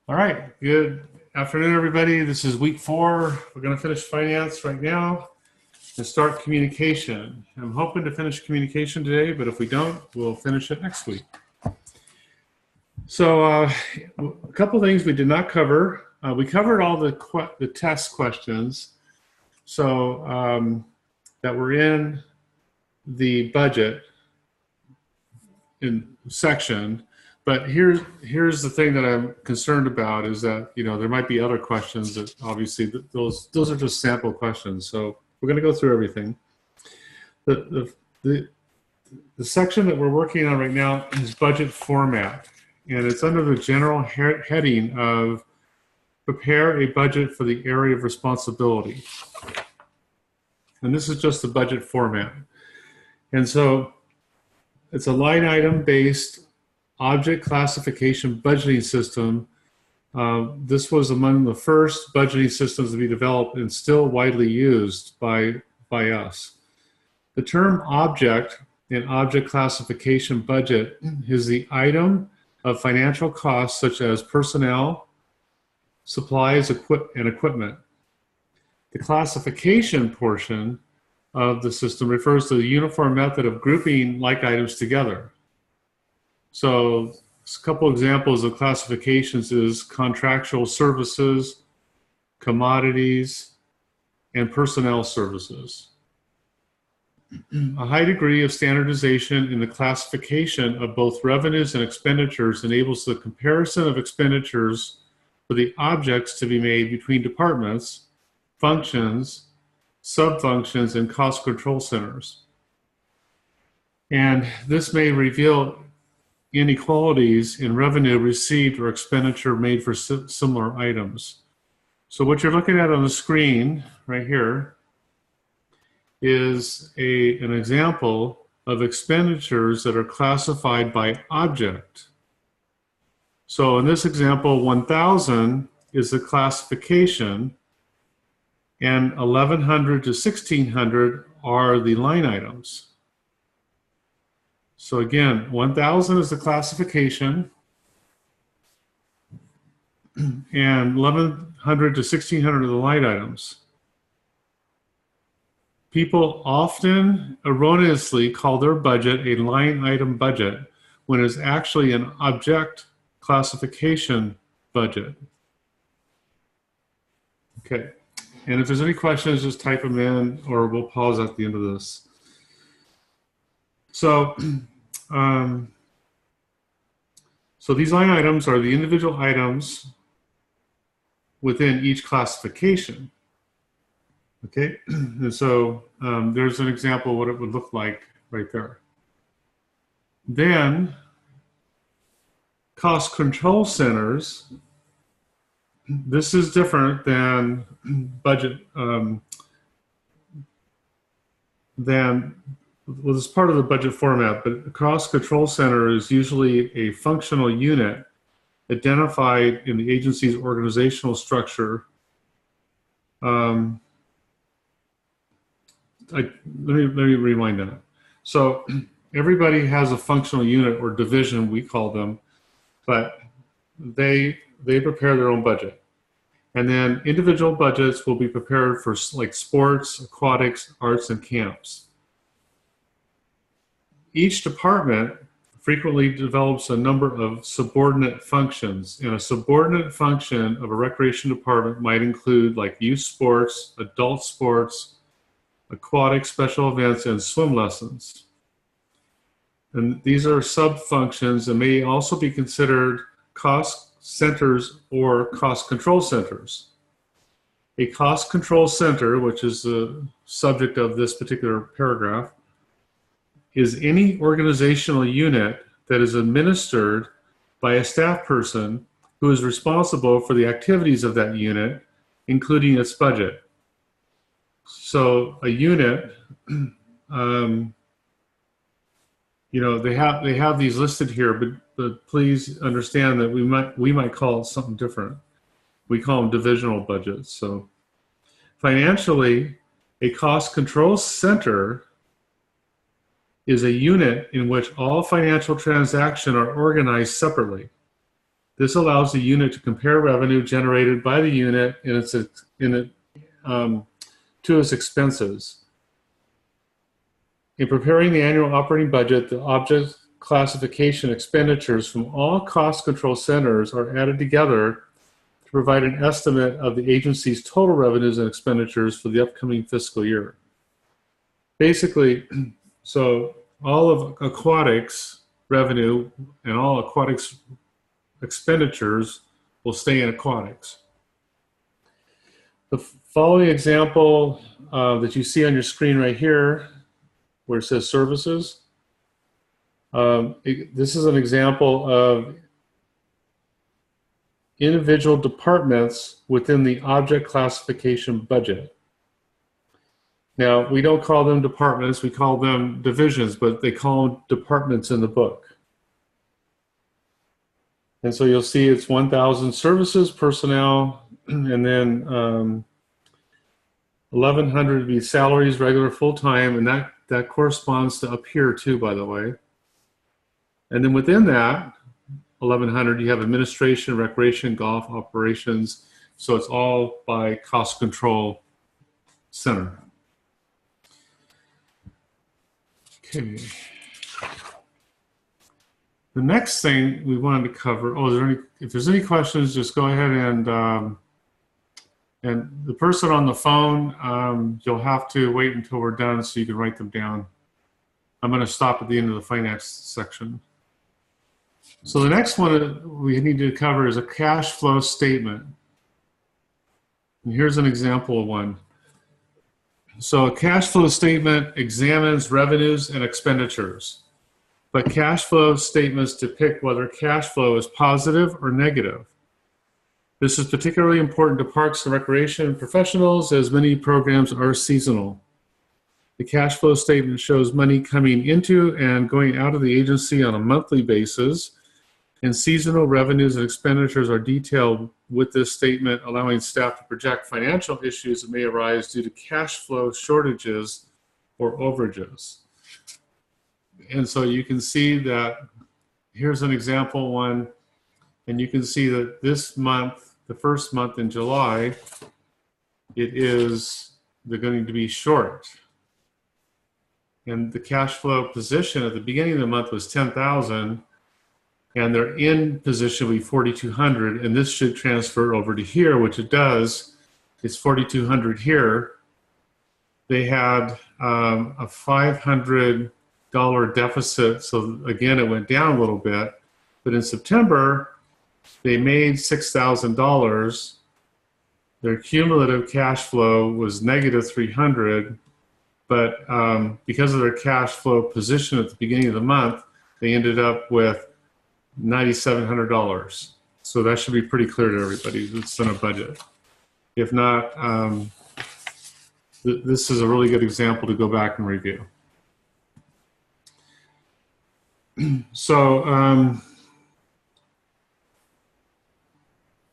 All right, good afternoon, everybody. This is week 4. We're going to finish finance right now and start communication. I'm hoping to finish communication today, but if we don't, we'll finish it next week. So a couple things we did not cover. We covered all the test questions that were in the budget section. But here's the thing that I'm concerned about is that, there might be other questions that obviously those are just sample questions. So we're going to go through everything. The section that we're working on right now is budget format, and it's under the general heading of prepare a budget for the area of responsibility. And this is just the budget format. And so it's a line item based object classification budgeting system. This was among the first budgeting systems to be developed and still widely used by us. The term object in object classification budget is the item of financial costs such as personnel, supplies, and equipment. The classification portion of the system refers to the uniform method of grouping like items together. So a couple examples of classifications is contractual services, commodities, and personnel services. A high degree of standardization in the classification of both revenues and expenditures enables the comparison of expenditures for the objects to be made between departments, functions, sub-functions, and cost control centers. And this may reveal inequalities in revenue received or expenditure made for similar items. So what you're looking at on the screen right here is an example of expenditures that are classified by object. So in this example, 1,000 is the classification, and 1,100 to 1,600 are the line items. So again, 1,000 is the classification, and 1,100 to 1,600 are the line items. People often erroneously call their budget a line item budget when it's actually an object classification budget. Okay, and if there's any questions, just type them in, or we'll pause at the end of this. So these line items are the individual items within each classification. Okay, and so there's an example of what it would look like right there. Then cost control centers. This is different than budget, well, it's part of the budget format, but a cost control center is usually a functional unit identified in the agency's organizational structure. Let me rewind that. So everybody has a functional unit or division, we call them, but they prepare their own budget. And then individual budgets will be prepared for like sports, aquatics, arts, and camps. Each department frequently develops a number of subordinate functions, and a subordinate function of a recreation department might include like youth sports, adult sports, aquatic special events, and swim lessons. And these are sub-functions and may also be considered cost centers or cost control centers. A cost control center, which is the subject of this particular paragraph, is any organizational unit that is administered by a staff person who is responsible for the activities of that unit, including its budget. So a unit, they have these listed here, but please understand that we might call it something different. We call them divisional budgets. So financially, a cost control center is a unit in which all financial transactions are organized separately. This allows the unit to compare revenue generated by the unit to its expenses. In preparing the annual operating budget, the object classification expenditures from all cost control centers are added together to provide an estimate of the agency's total revenues and expenditures for the upcoming fiscal year. Basically, so all of aquatics revenue and all aquatics expenditures will stay in aquatics. The following example that you see on your screen right here, where it says services, this is an example of individual departments within the object classification budget. Now, we don't call them departments, we call them divisions, but they call them departments in the book. And so you'll see it's 1,000 services, personnel, and then 1,100 would be salaries, regular, full-time, and that corresponds to up here too, by the way. And then within that 1,100, you have administration, recreation, golf, operations. So it's all by cost control center. Okay. The next thing we wanted to cover, if there's any questions, just go ahead and the person on the phone, you'll have to wait until we're done so you can write them down. I'm going to stop at the end of the finance section. So the next one we need to cover is a cash flow statement. And here's an example of one. So a cash flow statement examines revenues and expenditures, but cash flow statements depict whether cash flow is positive or negative. This is particularly important to parks and recreation professionals, as many programs are seasonal. The cash flow statement shows money coming into and going out of the agency on a monthly basis, and seasonal revenues and expenditures are detailed with this statement, allowing staff to project financial issues that may arise due to cash flow shortages or overages. And so you can see that here's an example one, and you can see that this month, the first month in July, they're going to be short. And the cash flow position at the beginning of the month was 10,000, and their in position will be 4,200, and this should transfer over to here, which it does. It's 4,200 here. They had a $500 deficit, so again, it went down a little bit. But in September, they made $6,000. Their cumulative cash flow was negative 300, but because of their cash flow position at the beginning of the month, they ended up with $9,700. So that should be pretty clear to everybody. It's in a budget. If not, this is a really good example to go back and review. So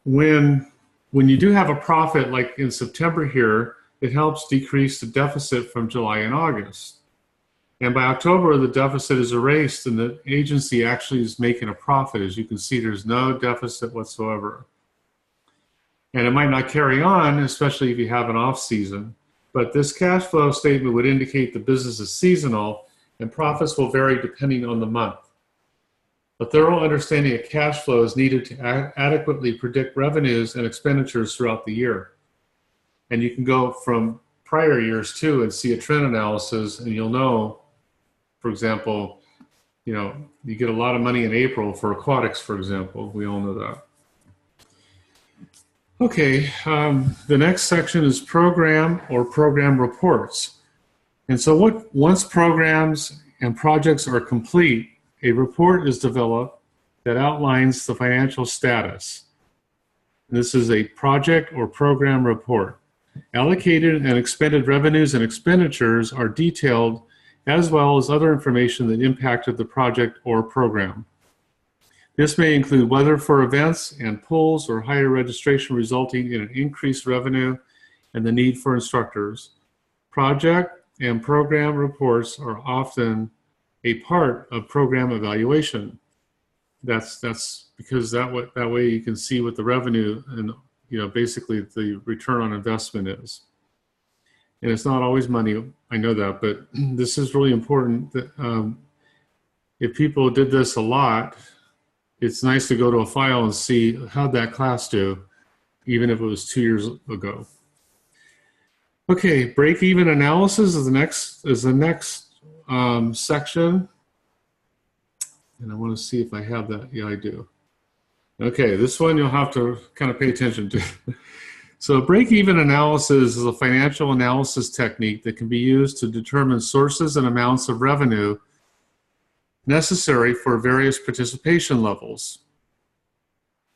when you do have a profit, like in September here, it helps decrease the deficit from July and August. And by October, the deficit is erased and the agency actually is making a profit. As you can see, there's no deficit whatsoever. And it might not carry on, especially if you have an off season. But this cash flow statement would indicate the business is seasonal and profits will vary depending on the month. A thorough understanding of cash flow is needed to adequately predict revenues and expenditures throughout the year. And you can go from prior years too and see a trend analysis, and you'll know, for example, you get a lot of money in April for aquatics, for example. We all know that. Okay, the next section is program or program reports. And so once programs and projects are complete, a report is developed that outlines the financial status. This is a project or program report. Allocated and expended revenues and expenditures are detailed, as well as other information that impacted the project or program. This may include weather for events and pools or higher registration resulting in an increased revenue and the need for instructors. Project and program reports are often a part of program evaluation. That's because that way you can see what the revenue and basically the return on investment is. And it's not always money, I know that, but this is really important that if people did this a lot, it's nice to go to a file and see how'd that class do, even if it was 2 years ago. Okay, break-even analysis is the next section. And I want to see if I have that. Yeah, I do. Okay, this one you'll have to kind of pay attention to. So break-even analysis is a financial analysis technique that can be used to determine sources and amounts of revenue necessary for various participation levels.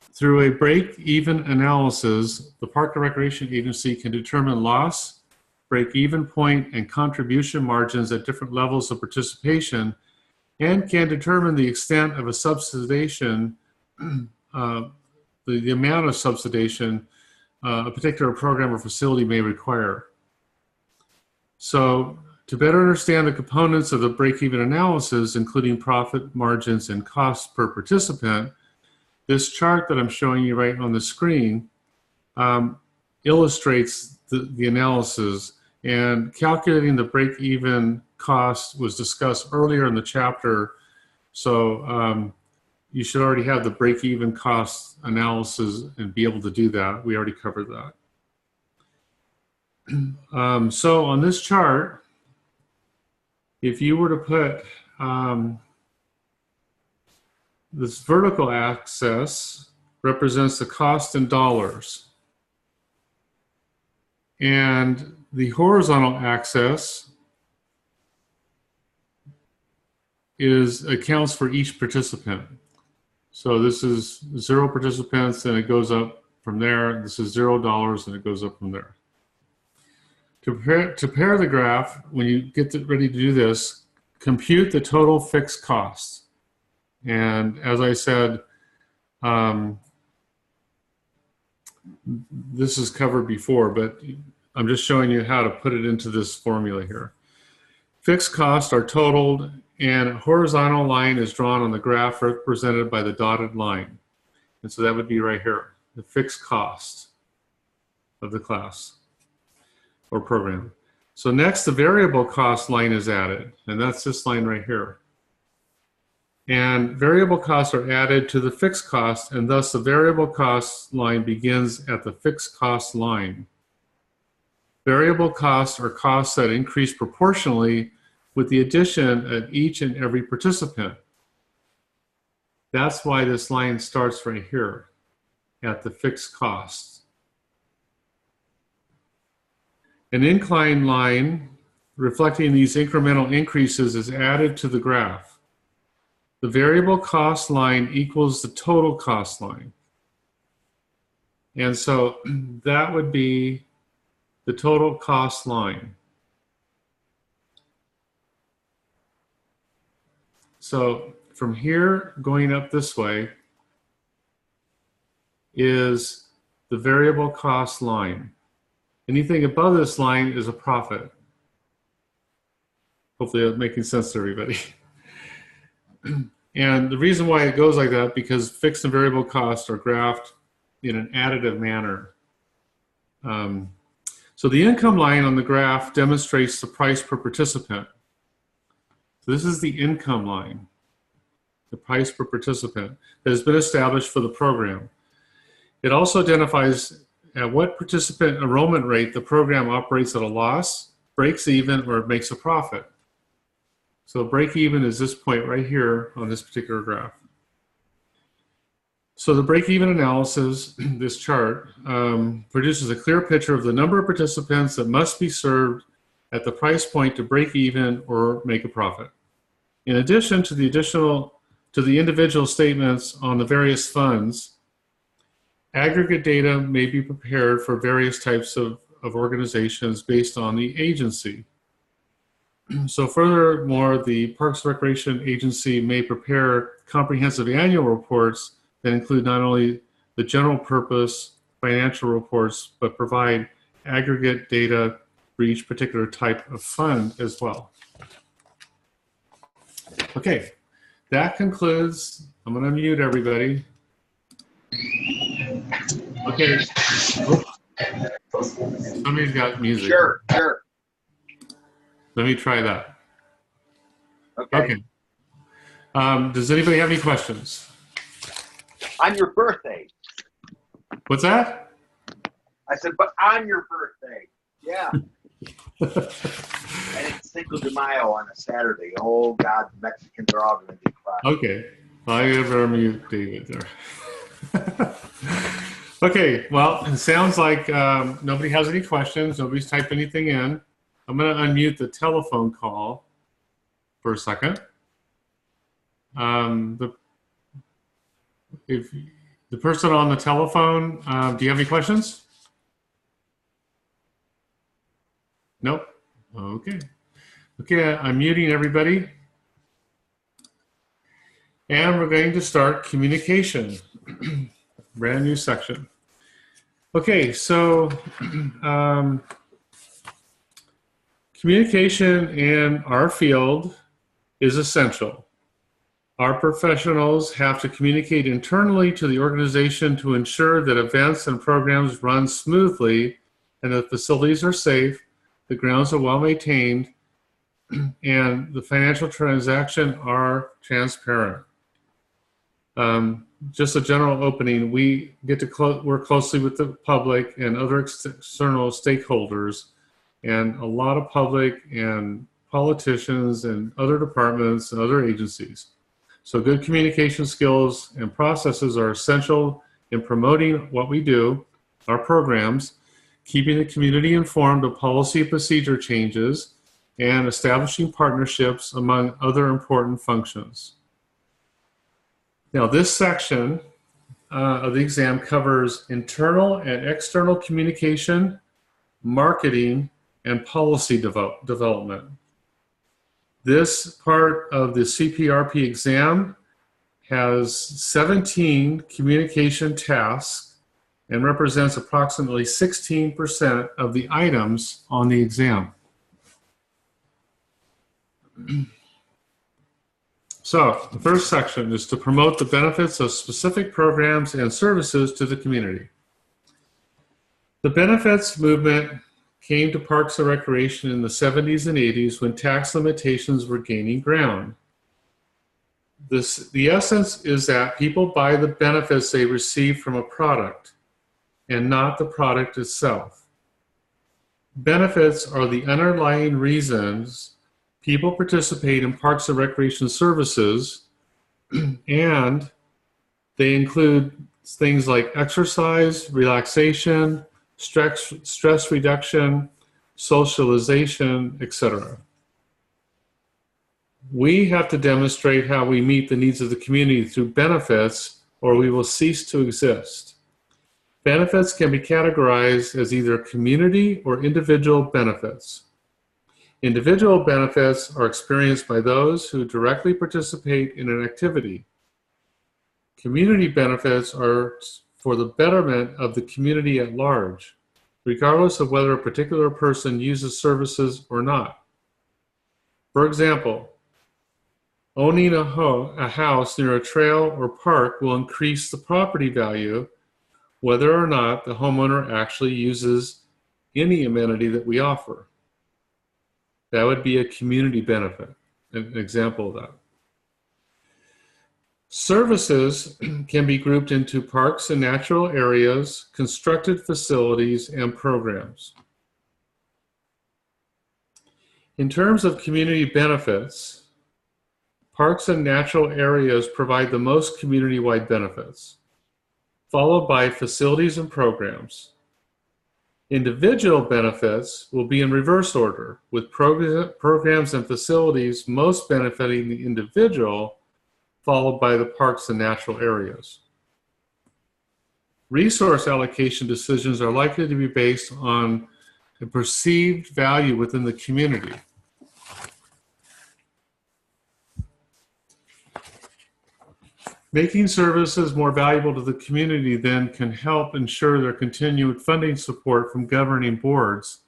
Through a break-even analysis, the Park and Recreation Agency can determine loss, break-even point, and contribution margins at different levels of participation, and can determine the extent of a subsidization, the amount of subsidization a particular program or facility may require. So to better understand the components of the break-even analysis, including profit margins and costs per participant, this chart that I'm showing you right on the screen illustrates the analysis, and calculating the break-even cost was discussed earlier in the chapter. So you should already have the break-even cost analysis and be able to do that. We already covered that. So on this chart, if you were to put this vertical axis represents the cost in dollars, and the horizontal axis accounts for each participant. So this is 0 participants, and it goes up from there. This is $0, and it goes up from there. To prepare the graph, when you get ready to do this, compute the total fixed costs. And as I said, this is covered before, but I'm just showing you how to put it into this formula here. Fixed costs are totaled, and a horizontal line is drawn on the graph represented by the dotted line. And so that would be right here, the fixed cost of the class or program. So next, the variable cost line is added, and that's this line right here. And variable costs are added to the fixed cost, and thus the variable cost line begins at the fixed cost line. Variable costs are costs that increase proportionally with the addition of each and every participant. That's why this line starts right here at the fixed cost. An inclined line reflecting these incremental increases is added to the graph. The variable cost line equals the total cost line. And so that would be the total cost line. So from here going up this way is the variable cost line. Anything above this line is a profit. Hopefully that's making sense to everybody. And the reason why it goes like that, because fixed and variable costs are graphed in an additive manner. So the income line on the graph demonstrates the price per participant. So this is the income line, the price per participant that has been established for the program. It also identifies at what participant enrollment rate the program operates at a loss, breaks even, or makes a profit. So break even is this point right here on this particular graph. So the break-even analysis, this chart, produces a clear picture of the number of participants that must be served at the price point to break even or make a profit. In addition to the individual statements on the various funds, aggregate data may be prepared for various types of organizations based on the agency. So furthermore, the Parks and Recreation Agency may prepare comprehensive annual reports that include not only the general purpose financial reports, but provide aggregate data for each particular type of fund as well. Okay, that concludes. I'm going to mute everybody. Okay. Somebody's got music. Sure. Let me try that. Okay. Does anybody have any questions? On your birthday. What's that? I said, but on your birthday. Yeah. And it's Cinco de Mayo on a Saturday. Oh, God, the Mexicans are all going to be crying. Okay. I ever mute David there. Okay. Well, it sounds like nobody has any questions. Nobody's typed anything in. I'm going to unmute the telephone call for a second. If the person on the telephone, do you have any questions? Nope. Okay. Okay, I'm muting everybody. And we're going to start communication. Brand new section. Okay, so communication in our field is essential. Our professionals have to communicate internally to the organization to ensure that events and programs run smoothly and the facilities are safe, the grounds are well maintained, and the financial transactions are transparent. Just a general opening, we get to work closely with the public and other external stakeholders, and a lot of public and politicians and other departments and other agencies. So good communication skills and processes are essential in promoting what we do, our programs, keeping the community informed of policy and procedure changes, and establishing partnerships among other important functions. Now, this section of the exam covers internal and external communication, marketing, and policy development. This part of the CPRP exam has 17 communication tasks and represents approximately 16% of the items on the exam. So the first section is to promote the benefits of specific programs and services to the community. The benefits movement came to Parks and Recreation in the 70s and 80s when tax limitations were gaining ground. The essence is that people buy the benefits they receive from a product and not the product itself. Benefits are the underlying reasons people participate in Parks and Recreation services, and they include things like exercise, relaxation, stress reduction, socialization, etc. We have to demonstrate how we meet the needs of the community through benefits, or we will cease to exist. Benefits can be categorized as either community or individual benefits. Individual benefits are experienced by those who directly participate in an activity. Community benefits are for the betterment of the community at large, regardless of whether a particular person uses services or not. For example, owning a house near a trail or park will increase the property value whether or not the homeowner actually uses any amenity that we offer. That would be a community benefit, an example of that. Services can be grouped into parks and natural areas, constructed facilities, and programs. In terms of community benefits, parks and natural areas provide the most community-wide benefits, followed by facilities and programs. Individual benefits will be in reverse order, with programs and facilities most benefiting the individual, followed by the parks and natural areas. Resource allocation decisions are likely to be based on the perceived value within the community. Making services more valuable to the community then can help ensure their continued funding support from governing boards.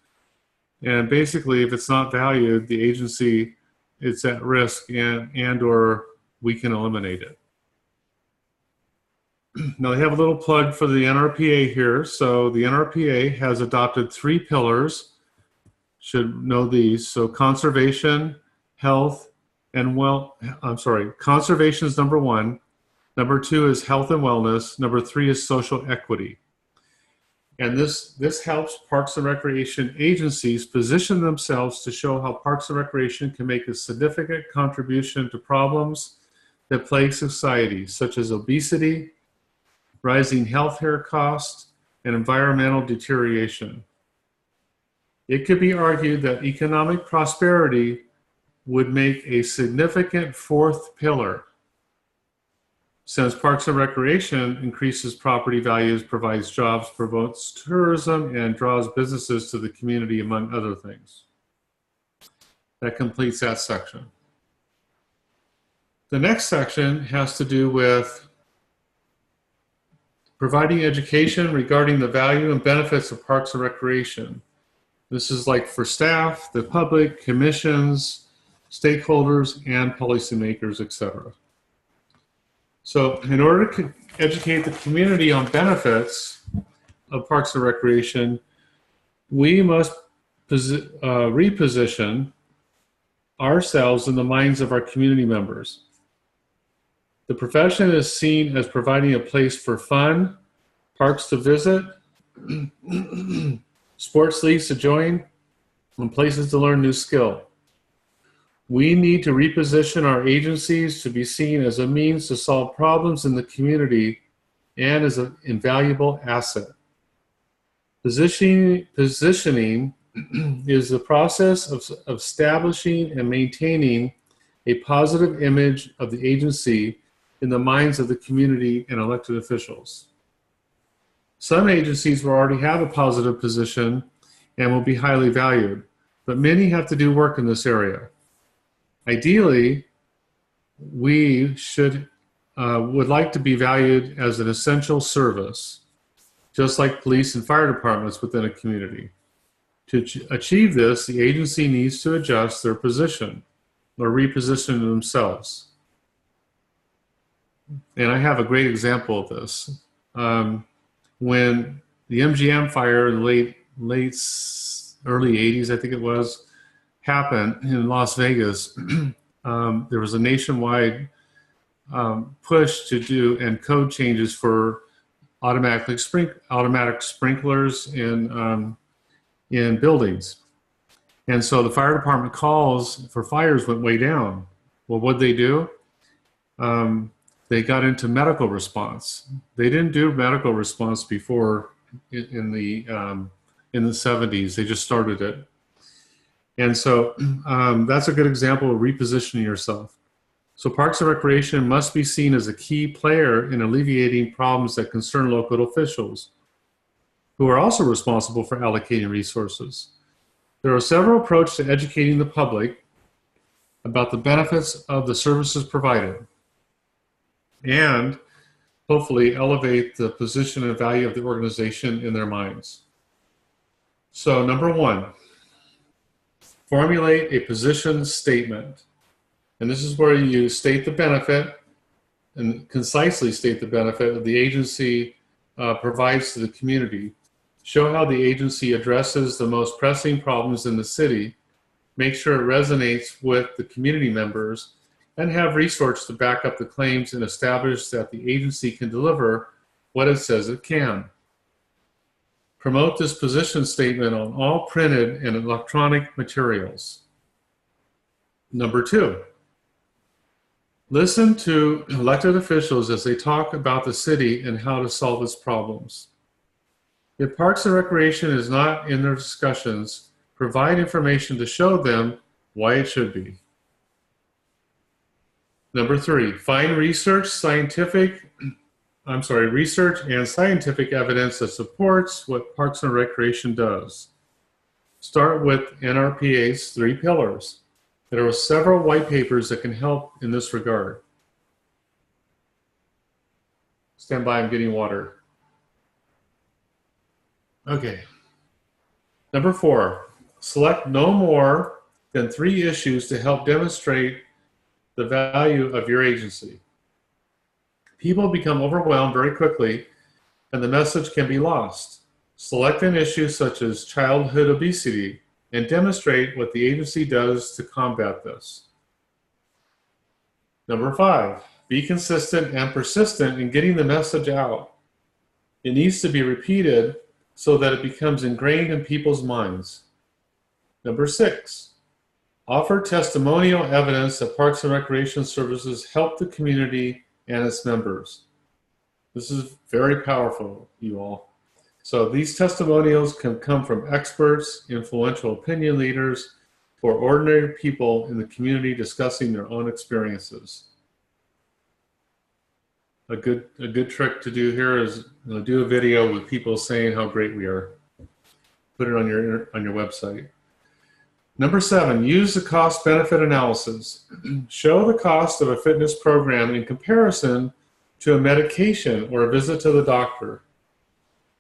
And basically, if it's not valued, the agency is at risk and or we can eliminate it. Now, they have a little plug for the NRPA here. So the NRPA has adopted 3 pillars. Should know these. So conservation, health, and conservation is number 1. Number 2 is health and wellness. Number 3 is social equity. And this helps Parks and Recreation agencies position themselves to show how Parks and Recreation can make a significant contribution to problems that plague society, such as obesity, rising healthcare costs, and environmental deterioration. It could be argued that economic prosperity would make a significant 4th pillar, since Parks and Recreation increases property values, provides jobs, promotes tourism, and draws businesses to the community, among other things. That completes that section. The next section has to do with providing education regarding the value and benefits of Parks and Recreation. This is like for staff, the public, commissions, stakeholders, and policymakers, etc. So in order to educate the community on benefits of Parks and Recreation, we must reposition ourselves in the minds of our community members. The profession is seen as providing a place for fun, parks to visit, sports leagues to join, and places to learn new skill. We need to reposition our agencies to be seen as a means to solve problems in the community and as an invaluable asset. Positioning is the process of establishing and maintaining a positive image of the agency in the minds of the community and elected officials. Some agencies will already have a positive position and will be highly valued, but many have to do work in this area. Ideally, we would like to be valued as an essential service, just like police and fire departments within a community. To achieve this, the agency needs to adjust their position or reposition themselves. And I have a great example of this. When the MGM fire in the early 80s, I think it was, happened in Las Vegas, there was a nationwide push to do and code changes for automatic sprinklers in buildings. And so the fire department calls for fires went way down. Well, what'd they do? They got into medical response. They didn't do medical response before in the 70s. They just started it. And so that's a good example of repositioning yourself. So Parks and Recreation must be seen as a key player in alleviating problems that concern local officials, who are also responsible for allocating resources. There are several approaches to educating the public about the benefits of the services provided, and hopefully elevate the position and value of the organization in their minds. So number 1, formulate a position statement. And this is where you state the benefit and concisely state the benefit that the agency provides to the community. Show how the agency addresses the most pressing problems in the city. Make sure it resonates with the community members, and have research to back up the claims and establish that the agency can deliver what it says it can. Promote this position statement on all printed and electronic materials. Number 2, listen to elected officials as they talk about the city and how to solve its problems. If Parks and Recreation is not in their discussions, provide information to show them why it should be. Number 3, find research and scientific evidence that supports what Parks and Recreation does. Start with NRPA's 3 pillars. There are several white papers that can help in this regard. Stand by, I'm getting water. Okay. Number 4, select no more than 3 issues to help demonstrate the value of your agency. People become overwhelmed very quickly, and the message can be lost. Select an issue such as childhood obesity and demonstrate what the agency does to combat this. Number 5, be consistent and persistent in getting the message out. It needs to be repeated so that it becomes ingrained in people's minds. Number 6, offer testimonial evidence that Parks and Recreation Services help the community and its members. This is very powerful, you all. So these testimonials can come from experts, influential opinion leaders, or ordinary people in the community discussing their own experiences. A good trick to do here is do a video with people saying how great we are. Put it on your website. Number 7, use the cost-benefit analysis. Show the cost of a fitness program in comparison to a medication or a visit to the doctor.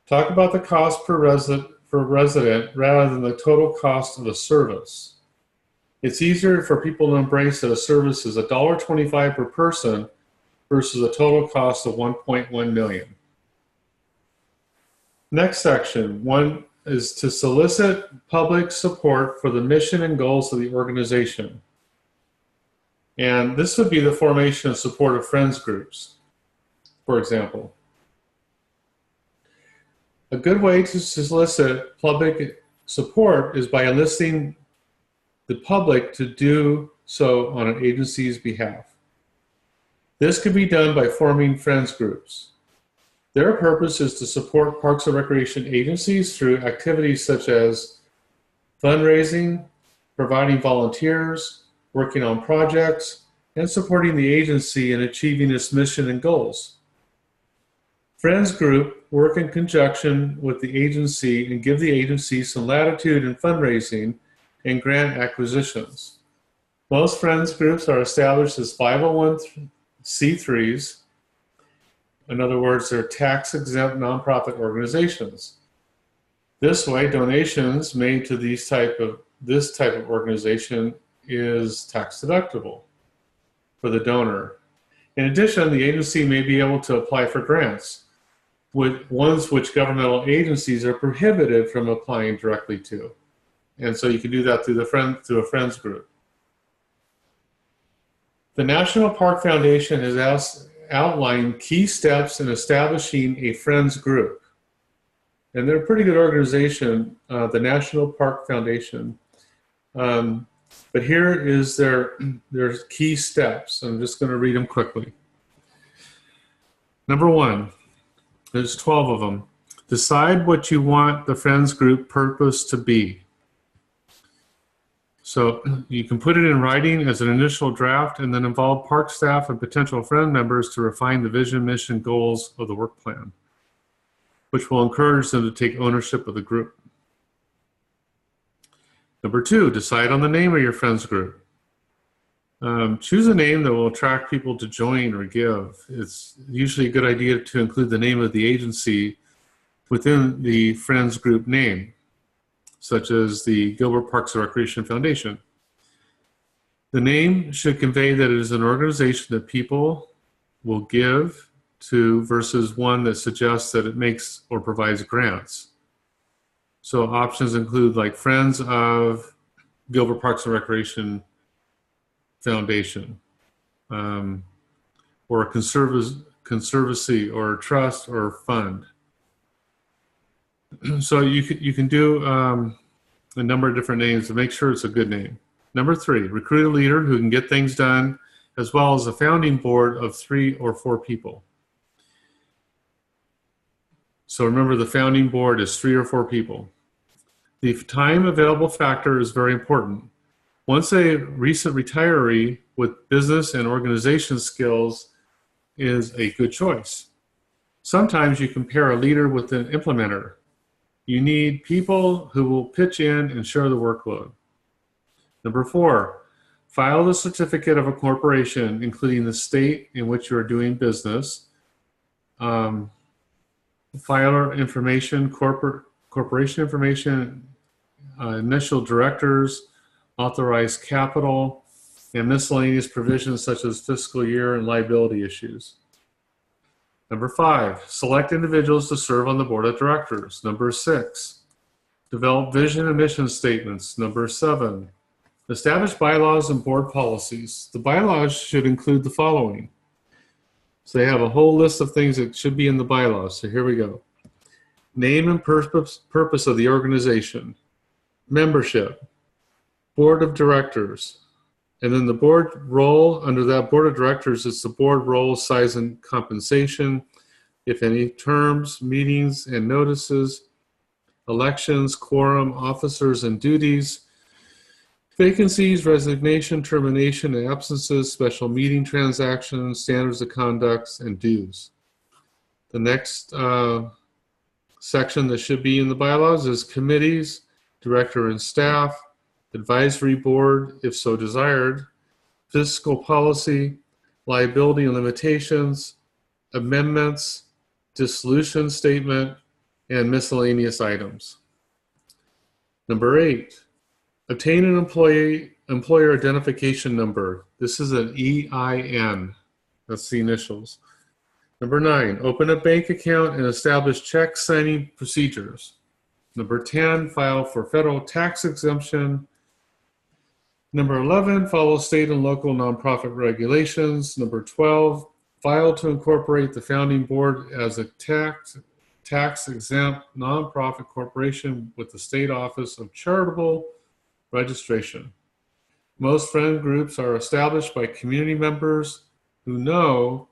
Talk about the cost per resident rather than the total cost of a service. It's easier for people to embrace that a service is $1.25 per person versus a total cost of $1.1 million. Next section, 1 is to solicit public support for the mission and goals of the organization. And this would be the formation and support of friends groups, for example. A good way to solicit public support is by enlisting the public to do so on an agency's behalf. This can be done by forming friends groups. Their purpose is to support Parks and Recreation agencies through activities such as fundraising, providing volunteers, working on projects, and supporting the agency in achieving its mission and goals. Friends group work in conjunction with the agency and give the agency some latitude in fundraising and grant acquisitions. Most friends groups are established as 501c3s. In other words, they're tax-exempt nonprofit organizations. This way, donations made to this type of organization is tax deductible for the donor. In addition, the agency may be able to apply for grants, with ones which governmental agencies are prohibited from applying directly to. And so you can do that through a friends group. The National Park Foundation has outlined key steps in establishing a friends group. And they're a pretty good organization, the National Park Foundation. But here is their key steps. I'm just going to read them quickly. Number 1, there's 12 of them. Decide what you want the friends group purpose to be. So you can put it in writing as an initial draft and then involve park staff and potential friend members to refine the vision, mission, goals of the work plan, which will encourage them to take ownership of the group. Number 2, decide on the name of your friends group. Choose a name that will attract people to join or give. It's usually a good idea to include the name of the agency within the friends group name, such as the Gilbert Parks and Recreation Foundation. The name should convey that it is an organization that people will give to versus one that suggests that it makes or provides grants. So options include like Friends of Gilbert Parks and Recreation Foundation, or a conservancy or trust or fund. So you can do a number of different names to make sure it's a good name. Number 3, recruit a leader who can get things done, as well as a founding board of 3 or 4 people. So remember, the founding board is 3 or 4 people. The time available factor is very important. Once a recent retiree with business and organization skills is a good choice. Sometimes you can pair a leader with an implementer. You need people who will pitch in and share the workload. Number 4, file the certificate of incorporation, including the state in which you are doing business. Filer information, corporation information, initial directors, authorized capital, and miscellaneous provisions such as fiscal year and liability issues. Number 5, select individuals to serve on the board of directors. Number 6, develop vision and mission statements. Number 7, establish bylaws and board policies. The bylaws should include the following. So they have a whole list of things that should be in the bylaws. So here we go. Name and purpose of the organization, membership, board of directors, and then the board role. Under that board of directors, it's the board role, size, and compensation, if any, terms, meetings and notices, elections, quorum, officers and duties, vacancies, resignation, termination, and absences, special meeting transactions, standards of conduct, and dues. The next section that should be in the bylaws is committees, director and staff, advisory board, if so desired, fiscal policy, liability and limitations, amendments, dissolution statement, and miscellaneous items. Number 8, obtain an employer identification number. This is an EIN. That's the initials. Number 9, open a bank account and establish check signing procedures. Number 10, file for federal tax exemption. Number 11, follow state and local nonprofit regulations. Number 12, file to incorporate the founding board as a tax-exempt nonprofit corporation with the state office of charitable registration. Most friend groups are established by community members who know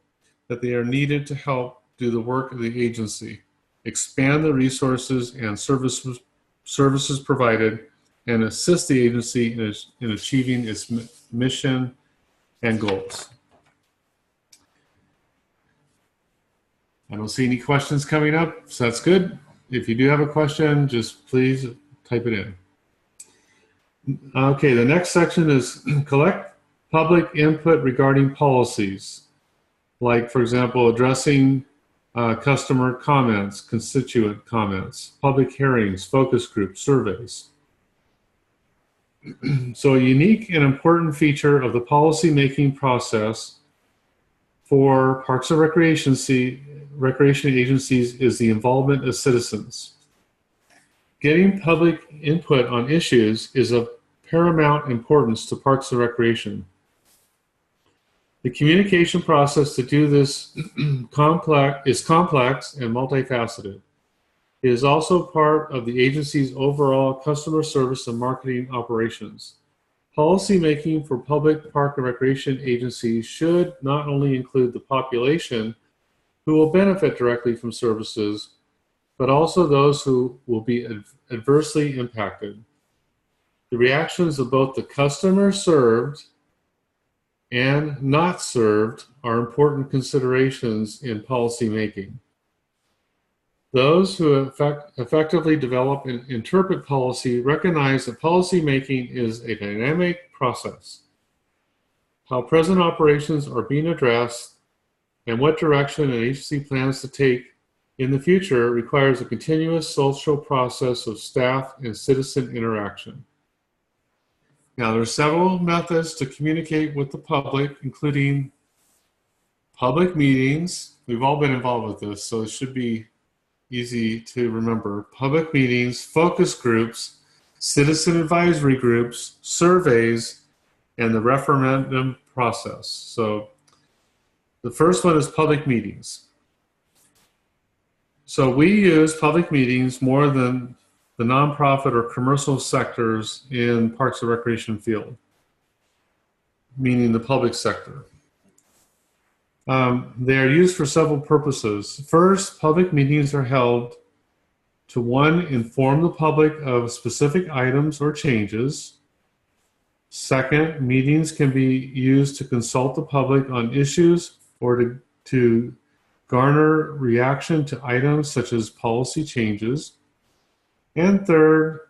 that they are needed to help do the work of the agency, expand the resources and services provided, and assist the agency in achieving its mission and goals. I don't see any questions coming up, so that's good. If you do have a question, just please type it in. Okay, the next section is collect public input regarding policies. Like, for example, addressing customer comments, constituent comments, public hearings, focus groups, surveys. So a unique and important feature of the policy-making process for Parks and Recreation agencies is the involvement of citizens. Getting public input on issues is of paramount importance to Parks and Recreation. The communication process to do this is complex and multifaceted. It is also part of the agency's overall customer service and marketing operations. Policy making for public park and recreation agencies should not only include the population who will benefit directly from services, but also those who will be adversely impacted. The reactions of both the customer served and not served are important considerations in policy making. Those who effectively develop and interpret policy recognize that policy making is a dynamic process. How present operations are being addressed and what direction an agency plans to take in the future requires a continuous social process of staff and citizen interaction. Now, there are several methods to communicate with the public, including public meetings. We've all been involved with this, so it should be easy to remember. Public meetings, focus groups, citizen advisory groups, surveys, and the referendum process. So the first one is public meetings. So we use public meetings more than the nonprofit or commercial sectors in Parks and Recreation field, meaning the public sector. They are used for several purposes. First, public meetings are held to, 1, inform the public of specific items or changes. Second, meetings can be used to consult the public on issues or to garner reaction to items such as policy changes. And third,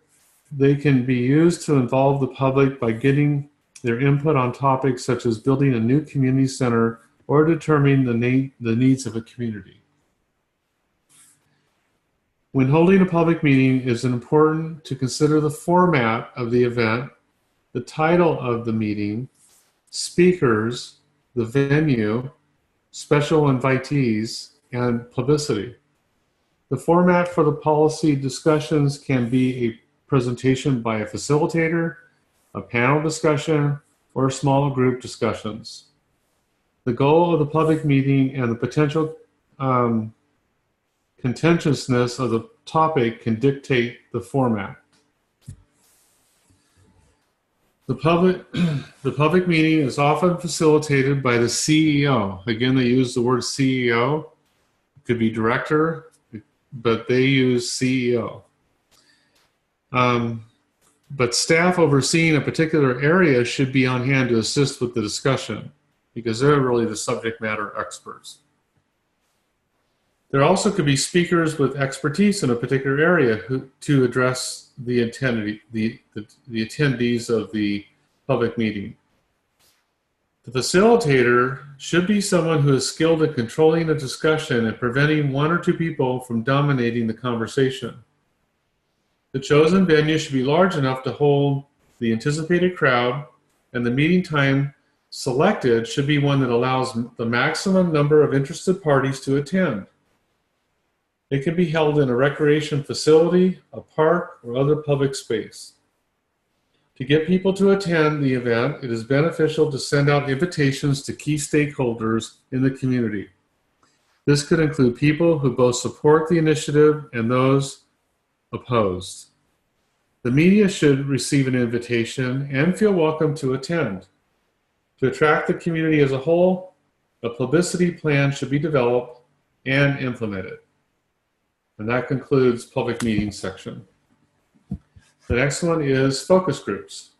they can be used to involve the public by getting their input on topics such as building a new community center or determining the needs of a community. When holding a public meeting, it is important to consider the format of the event, the title of the meeting, speakers, the venue, special invitees, and publicity. The format for the policy discussions can be a presentation by a facilitator, a panel discussion, or small group discussions. The goal of the public meeting and the potential contentiousness of the topic can dictate the format. The public meeting is often facilitated by the CEO. Again, they use the word CEO. It could be director, but they use CEO. But staff overseeing a particular area should be on hand to assist with the discussion because they're really the subject matter experts. There also could be speakers with expertise in a particular area to address the attendees of the public meeting. The facilitator should be someone who is skilled at controlling a discussion and preventing one or two people from dominating the conversation. The chosen venue should be large enough to hold the anticipated crowd, and the meeting time selected should be one that allows the maximum number of interested parties to attend. It can be held in a recreation facility, a park, or other public space. To get people to attend the event, it is beneficial to send out invitations to key stakeholders in the community. This could include people who both support the initiative and those opposed. The media should receive an invitation and feel welcome to attend. To attract the community as a whole, a publicity plan should be developed and implemented. And that concludes public meetings section. The next one is focus groups.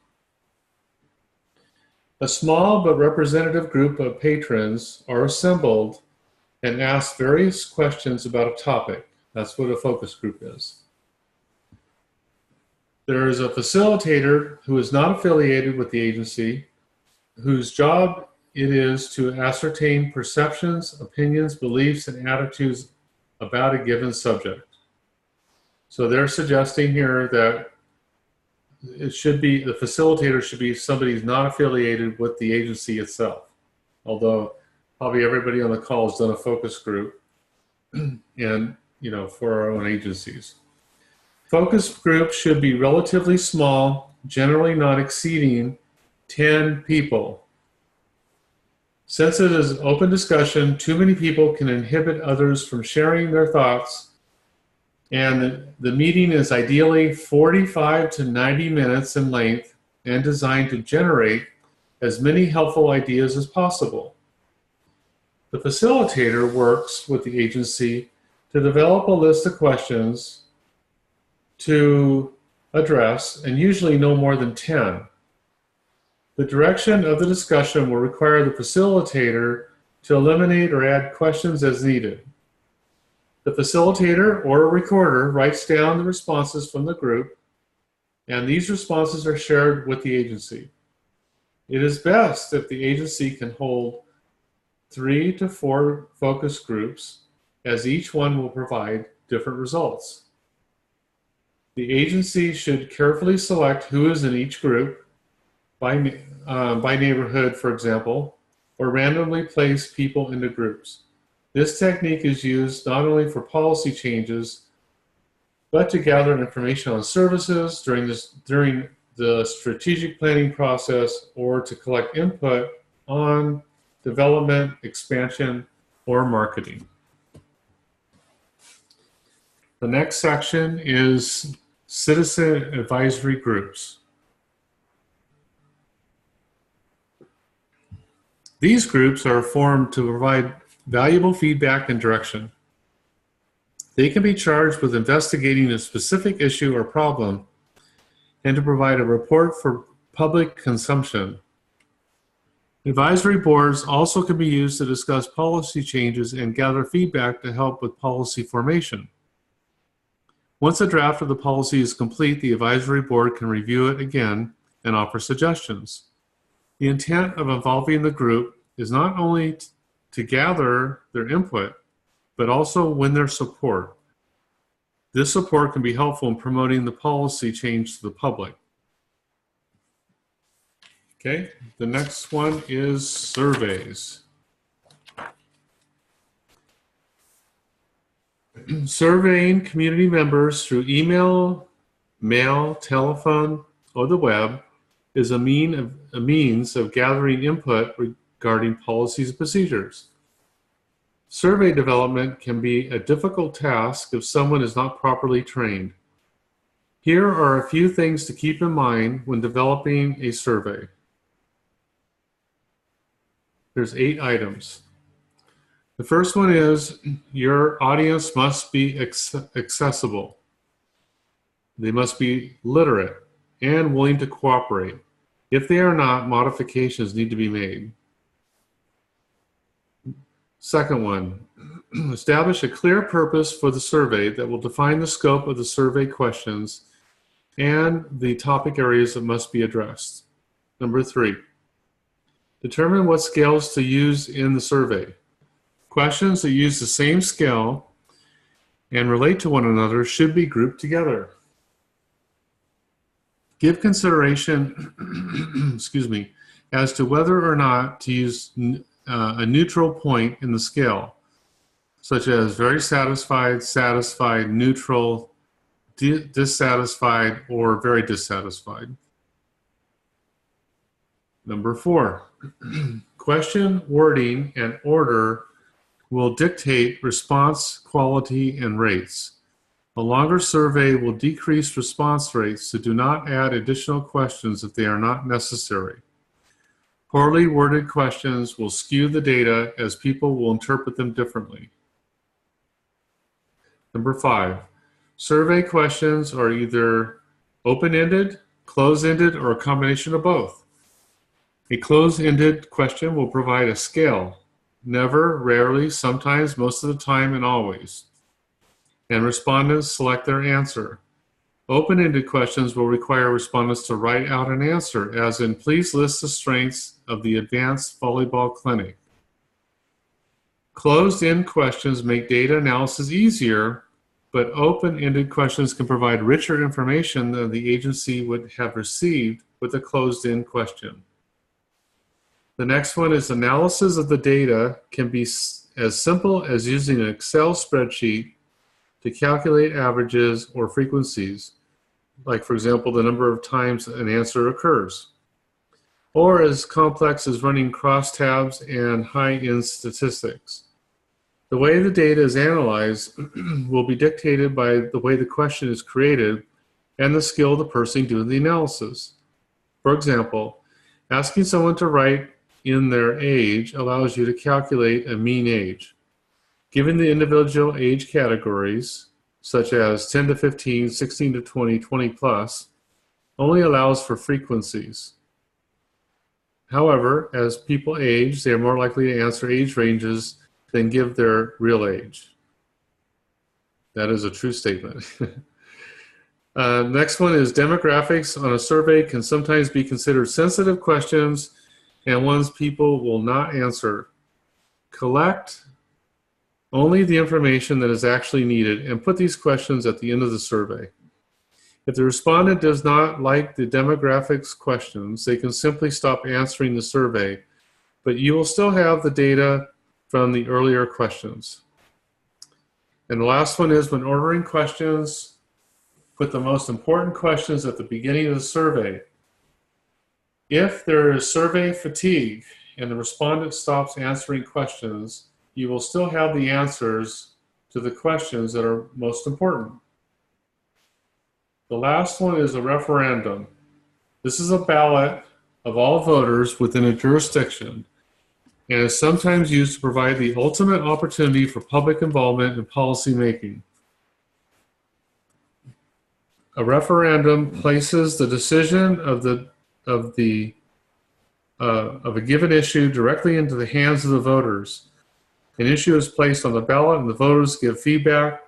A small but representative group of patrons are assembled and ask various questions about a topic. That's what a focus group is. There is a facilitator who is not affiliated with the agency, whose job it is to ascertain perceptions, opinions, beliefs, and attitudes about a given subject. So they're suggesting here that it should be, the facilitator should be somebody who's not affiliated with the agency itself. Although probably everybody on the call has done a focus group and, for our own agencies. Focus groups should be relatively small, generally not exceeding 10 people. Since it is open discussion, too many people can inhibit others from sharing their thoughts, and the meeting is ideally 45 to 90 minutes in length and designed to generate as many helpful ideas as possible. The facilitator works with the agency to develop a list of questions to address, and usually no more than 10. The direction of the discussion will require the facilitator to eliminate or add questions as needed. The facilitator or a recorder writes down the responses from the group, and these responses are shared with the agency. It is best if the agency can hold 3 to 4 focus groups, as each one will provide different results. The agency should carefully select who is in each group, by neighborhood, for example, or randomly place people into groups. This technique is used not only for policy changes, but to gather information on services during the strategic planning process, or to collect input on development, expansion, or marketing. The next section is citizen advisory groups. These groups are formed to provide valuable feedback and direction. They can be charged with investigating a specific issue or problem and to provide a report for public consumption. Advisory boards also can be used to discuss policy changes and gather feedback to help with policy formation. Once a draft of the policy is complete, the advisory board can review it again and offer suggestions. The intent of involving the group is not only to gather their input, but also win their support. This support can be helpful in promoting the policy change to the public. Okay, the next one is surveys. Surveying community members through email, mail, telephone, or the web is a means of gathering input regarding policies and procedures. Survey development can be a difficult task if someone is not properly trained. Here are a few things to keep in mind when developing a survey. There's 8 items. The first one is your audience must be accessible. They must be literate and willing to cooperate. If they are not, modifications need to be made. Second one, establish a clear purpose for the survey that will define the scope of the survey questions and the topic areas that must be addressed. Number 3, determine what scales to use in the survey. Questions that use the same scale and relate to one another should be grouped together. Give consideration excuse me, as to whether or not to use a neutral point in the scale, such as very satisfied, satisfied, neutral, dissatisfied, or very dissatisfied. Number 4, question, wording, and order will dictate response quality and rates. A longer survey will decrease response rates, so do not add additional questions if they are not necessary. Poorly worded questions will skew the data as people will interpret them differently. Number 5, survey questions are either open-ended, closed-ended, or a combination of both. A closed-ended question will provide a scale, never, rarely, sometimes, most of the time, and always. And respondents select their answer. Open-ended questions will require respondents to write out an answer, as in, please list the strengths of the advanced volleyball clinic. Closed-end questions make data analysis easier, but open-ended questions can provide richer information than the agency would have received with a closed-end question. The next one is analysis of the data can be as simple as using an Excel spreadsheet to calculate averages or frequencies, like, for example, the number of times an answer occurs, or as complex as running crosstabs and high-end statistics. The way the data is analyzed will be dictated by the way the question is created and the skill of the person doing the analysis. For example, asking someone to write in their age allows you to calculate a mean age. Given the individual age categories, such as 10 to 15, 16 to 20, 20 plus, only allows for frequencies. However, as people age, they are more likely to answer age ranges than give their real age. That is a true statement. Next one is demographics on a survey can sometimes be considered sensitive questions and ones people will not answer. Collect only the information that is actually needed and put these questions at the end of the survey. If the respondent does not like the demographics questions, they can simply stop answering the survey, but you will still have the data from the earlier questions. And the last one is when ordering questions, put the most important questions at the beginning of the survey. If there is survey fatigue and the respondent stops answering questions, you will still have the answers to the questions that are most important. The last one is a referendum. This is a ballot of all voters within a jurisdiction and is sometimes used to provide the ultimate opportunity for public involvement in policy making. A referendum places the decision of a given issue directly into the hands of the voters. An issue is placed on the ballot and the voters give feedback.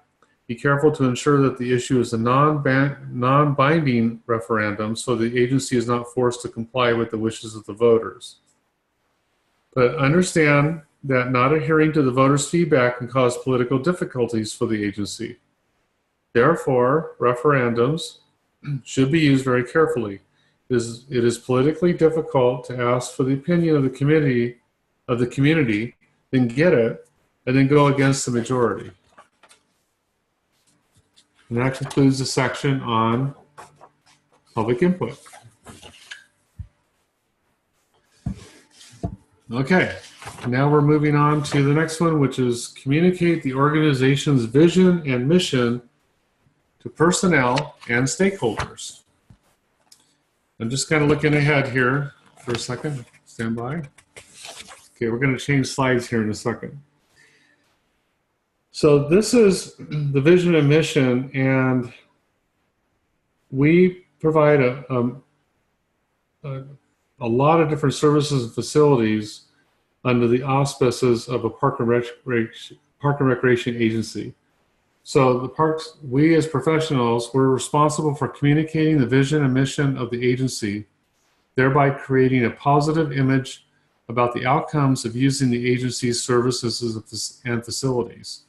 Be careful to ensure that the issue is a non-binding referendum so the agency is not forced to comply with the wishes of the voters. But understand that not adhering to the voters' feedback can cause political difficulties for the agency. Therefore, referendums should be used very carefully. It is politically difficult to ask for the opinion of the community, then get it, and then go against the majority. And that concludes the section on public input. Okay, now we're moving on to the next one, which is communicate the organization's vision and mission to personnel and stakeholders. I'm just kind of looking ahead here for a second. Stand by. Okay, we're going to change slides here in a second. So this is the vision and mission, and we provide a lot of different services and facilities under the auspices of a park and recreation agency. So the parks, we as professionals, we're responsible for communicating the vision and mission of the agency, thereby creating a positive image about the outcomes of using the agency's services and facilities.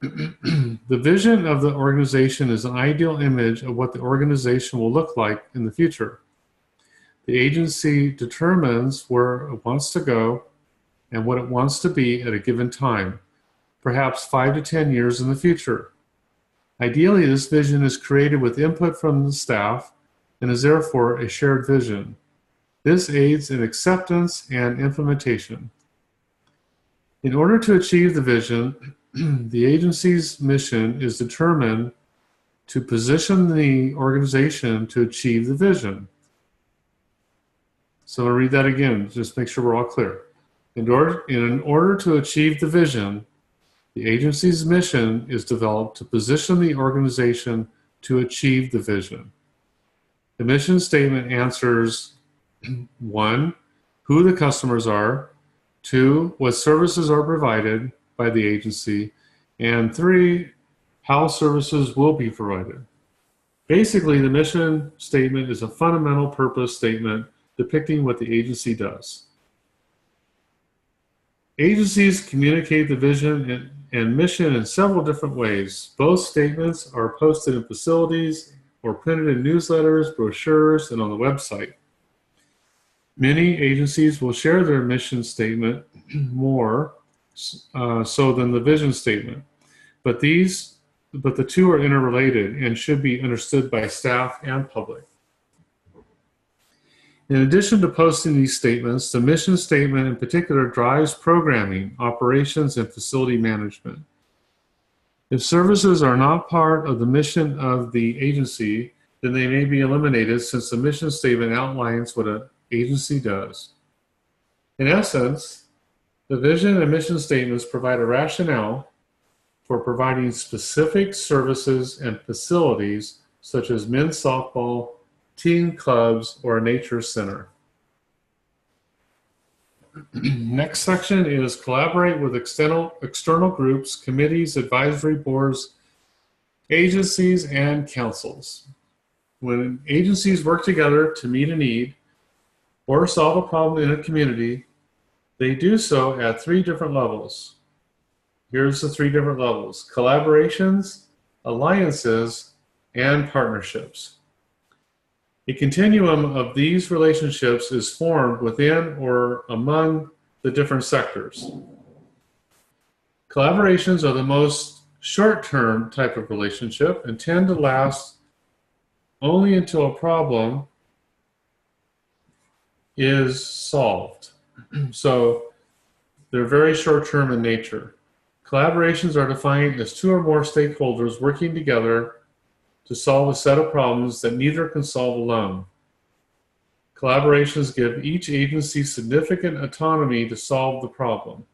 The vision of the organization is an ideal image of what the organization will look like in the future. The agency determines where it wants to go and what it wants to be at a given time, perhaps 5 to 10 years in the future. Ideally, this vision is created with input from the staff and is therefore a shared vision. This aids in acceptance and implementation. In order to achieve the vision, the agency's mission is determined to position the organization to achieve the vision. So I'll read that again, just make sure we're all clear. In order to achieve the vision, the agency's mission is developed to position the organization to achieve the vision. The mission statement answers 1, who the customers are, 2, what services are provided by the agency, and 3, how services will be provided. Basically, the mission statement is a fundamental purpose statement depicting what the agency does. Agencies communicate the vision and mission in several different ways. Both statements are posted in facilities or printed in newsletters, brochures, and on the website. Many agencies will share their mission statement more so than the vision statement, but the two are interrelated and should be understood by staff and public. In addition to posting these statements, the mission statement in particular drives programming, operations, and facility management. If services are not part of the mission of the agency, then they may be eliminated since the mission statement outlines what an agency does. In essence, the vision and mission statements provide a rationale for providing specific services and facilities such as men's softball, teen clubs, or a nature center. Next section is collaborate with external groups, committees, advisory boards, agencies, and councils. When agencies work together to meet a need or solve a problem in a community, they do so at 3 different levels. Here's the 3 different levels: collaborations, alliances, and partnerships. A continuum of these relationships is formed within or among the different sectors. Collaborations are the most short-term type of relationship and tend to last only until a problem is solved. So they're very short-term in nature. Collaborations are defined as 2 or more stakeholders working together to solve a set of problems that neither can solve alone. Collaborations give each agency significant autonomy to solve the problem.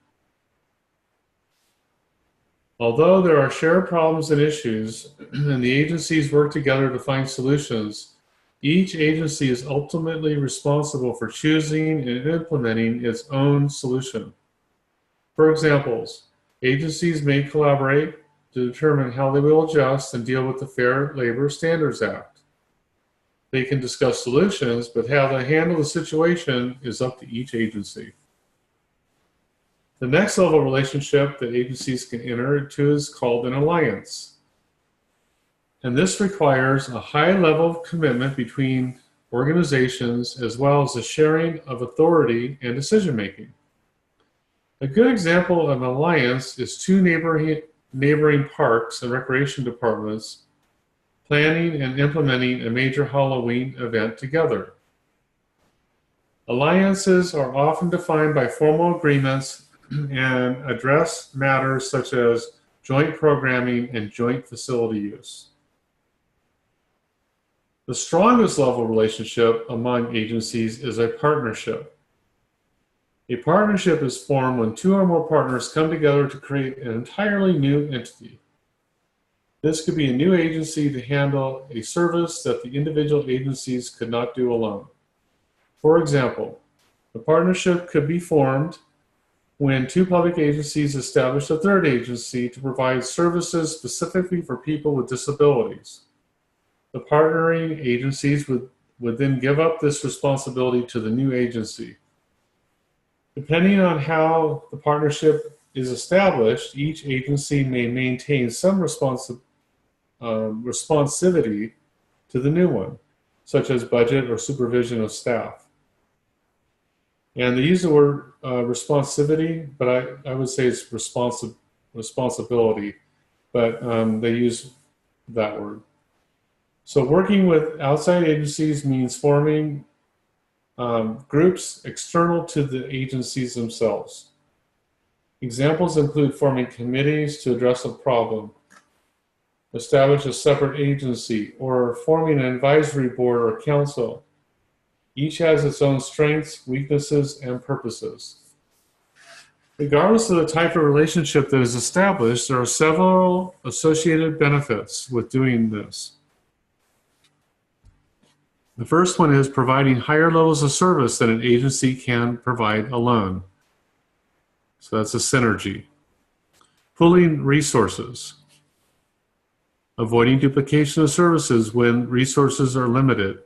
Although there are shared problems and issues, and the agencies work together to find solutions, each agency is ultimately responsible for choosing and implementing its own solution. For examples, agencies may collaborate to determine how they will adjust and deal with the Fair Labor Standards Act. They can discuss solutions, but how they handle the situation is up to each agency. The next level relationship that agencies can enter into is called an alliance. And this requires a high level of commitment between organizations as well as the sharing of authority and decision making. A good example of an alliance is 2 neighboring parks and recreation departments planning and implementing a major Halloween event together. Alliances are often defined by formal agreements and address matters such as joint programming and joint facility use. The strongest level relationship among agencies is a partnership. A partnership is formed when two or more partners come together to create an entirely new entity. This could be a new agency to handle a service that the individual agencies could not do alone. For example, a partnership could be formed when two public agencies establish a third agency to provide services specifically for people with disabilities. The partnering agencies would then give up this responsibility to the new agency. Depending on how the partnership is established, each agency may maintain some responsivity to the new one, such as budget or supervision of staff. And they use the word responsivity, but I would say it's responsibility, but they use that word. So working with outside agencies means forming groups external to the agencies themselves. Examples include forming committees to address a problem, establish a separate agency, or forming an advisory board or council. Each has its own strengths, weaknesses, and purposes. Regardless of the type of relationship that is established, there are several associated benefits with doing this. The first one is providing higher levels of service than an agency can provide alone. So that's a synergy. Pooling resources. Avoiding duplication of services when resources are limited.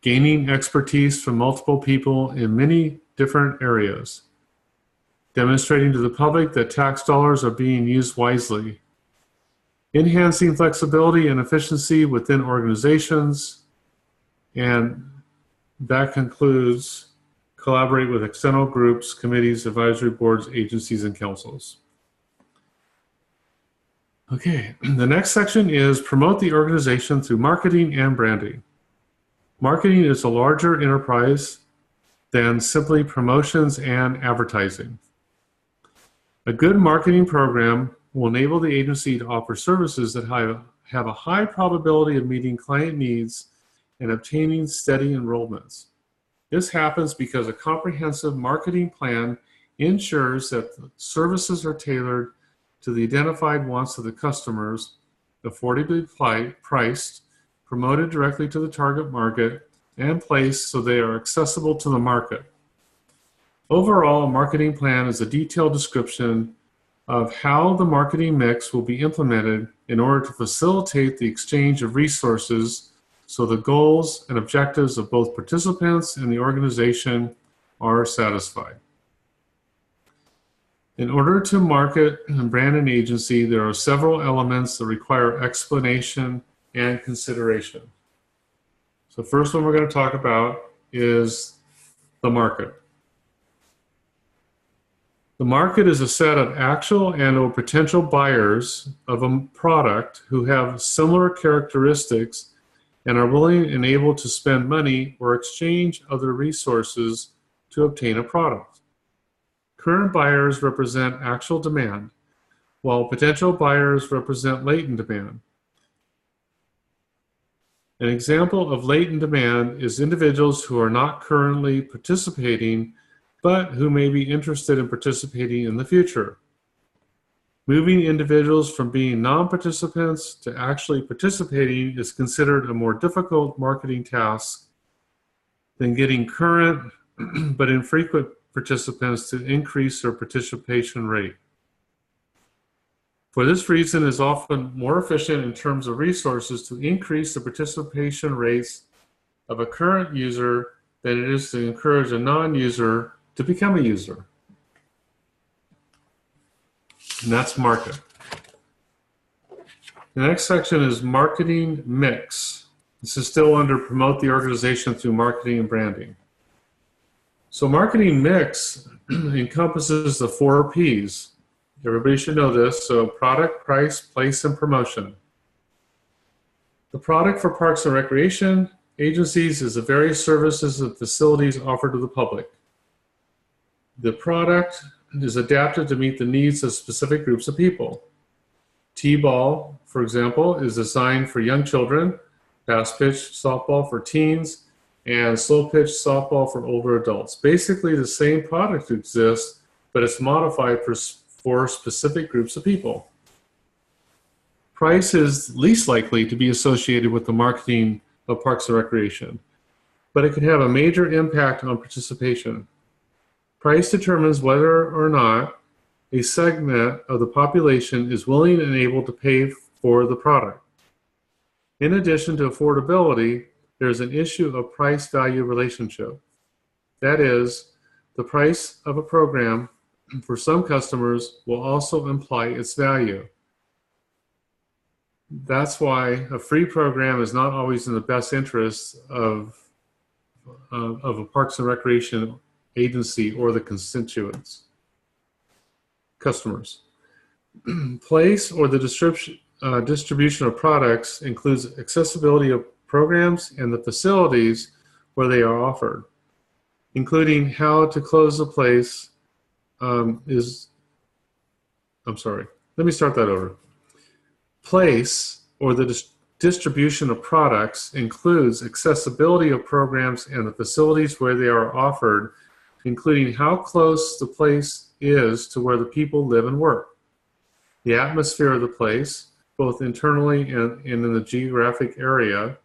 Gaining expertise from multiple people in many different areas. Demonstrating to the public that tax dollars are being used wisely. Enhancing flexibility and efficiency within organizations. And that concludes collaborate with external groups, committees, advisory boards, agencies, and councils. Okay, the next section is promote the organization through marketing and branding. Marketing is a larger enterprise than simply promotions and advertising. A good marketing program will enable the agency to offer services that have a high probability of meeting client needs and obtaining steady enrollments. This happens because a comprehensive marketing plan ensures that the services are tailored to the identified wants of the customers, affordably priced, promoted directly to the target market, and placed so they are accessible to the market. Overall, a marketing plan is a detailed description of how the marketing mix will be implemented in order to facilitate the exchange of resources so the goals and objectives of both participants and the organization are satisfied. In order to market and brand an agency, there are several elements that require explanation and consideration. So first one we're going to talk about is the market. The market is a set of actual and or potential buyers of a product who have similar characteristics and are willing and able to spend money or exchange other resources to obtain a product. Current buyers represent actual demand, while potential buyers represent latent demand. An example of latent demand is individuals who are not currently participating, but who may be interested in participating in the future. Moving individuals from being non-participants to actually participating is considered a more difficult marketing task than getting current but infrequent participants to increase their participation rate. For this reason, it is often more efficient in terms of resources to increase the participation rates of a current user than it is to encourage a non-user to become a user. And that's market. The next section is marketing mix. This is still under promote the organization through marketing and branding. So marketing mix encompasses the 4 Ps: Everybody should know this. So product, price, place, and promotion. The product for parks and recreation agencies is the various services and facilities offered to the public. The product is adapted to meet the needs of specific groups of people. T-ball, for example, is designed for young children, fast-pitch softball for teens, and slow-pitch softball for older adults. Basically, the same product exists, but it's modified for specific groups of people. Price is least likely to be associated with the marketing of parks and recreation, but it can have a major impact on participation. Price determines whether or not a segment of the population is willing and able to pay for the product. In addition to affordability, there's an issue of price-value relationship. That is, the price of a program for some customers will also imply its value. That's why a free program is not always in the best interest of a Parks and Recreation agency or the constituents, customers. Place or the distribution of products includes accessibility of programs and the facilities where they are offered, including how to close the place let me start that over. Place or the distribution of products includes accessibility of programs and the facilities where they are offered, including how close the place is to where the people live and work, the atmosphere of the place, both internally and in the geographic area,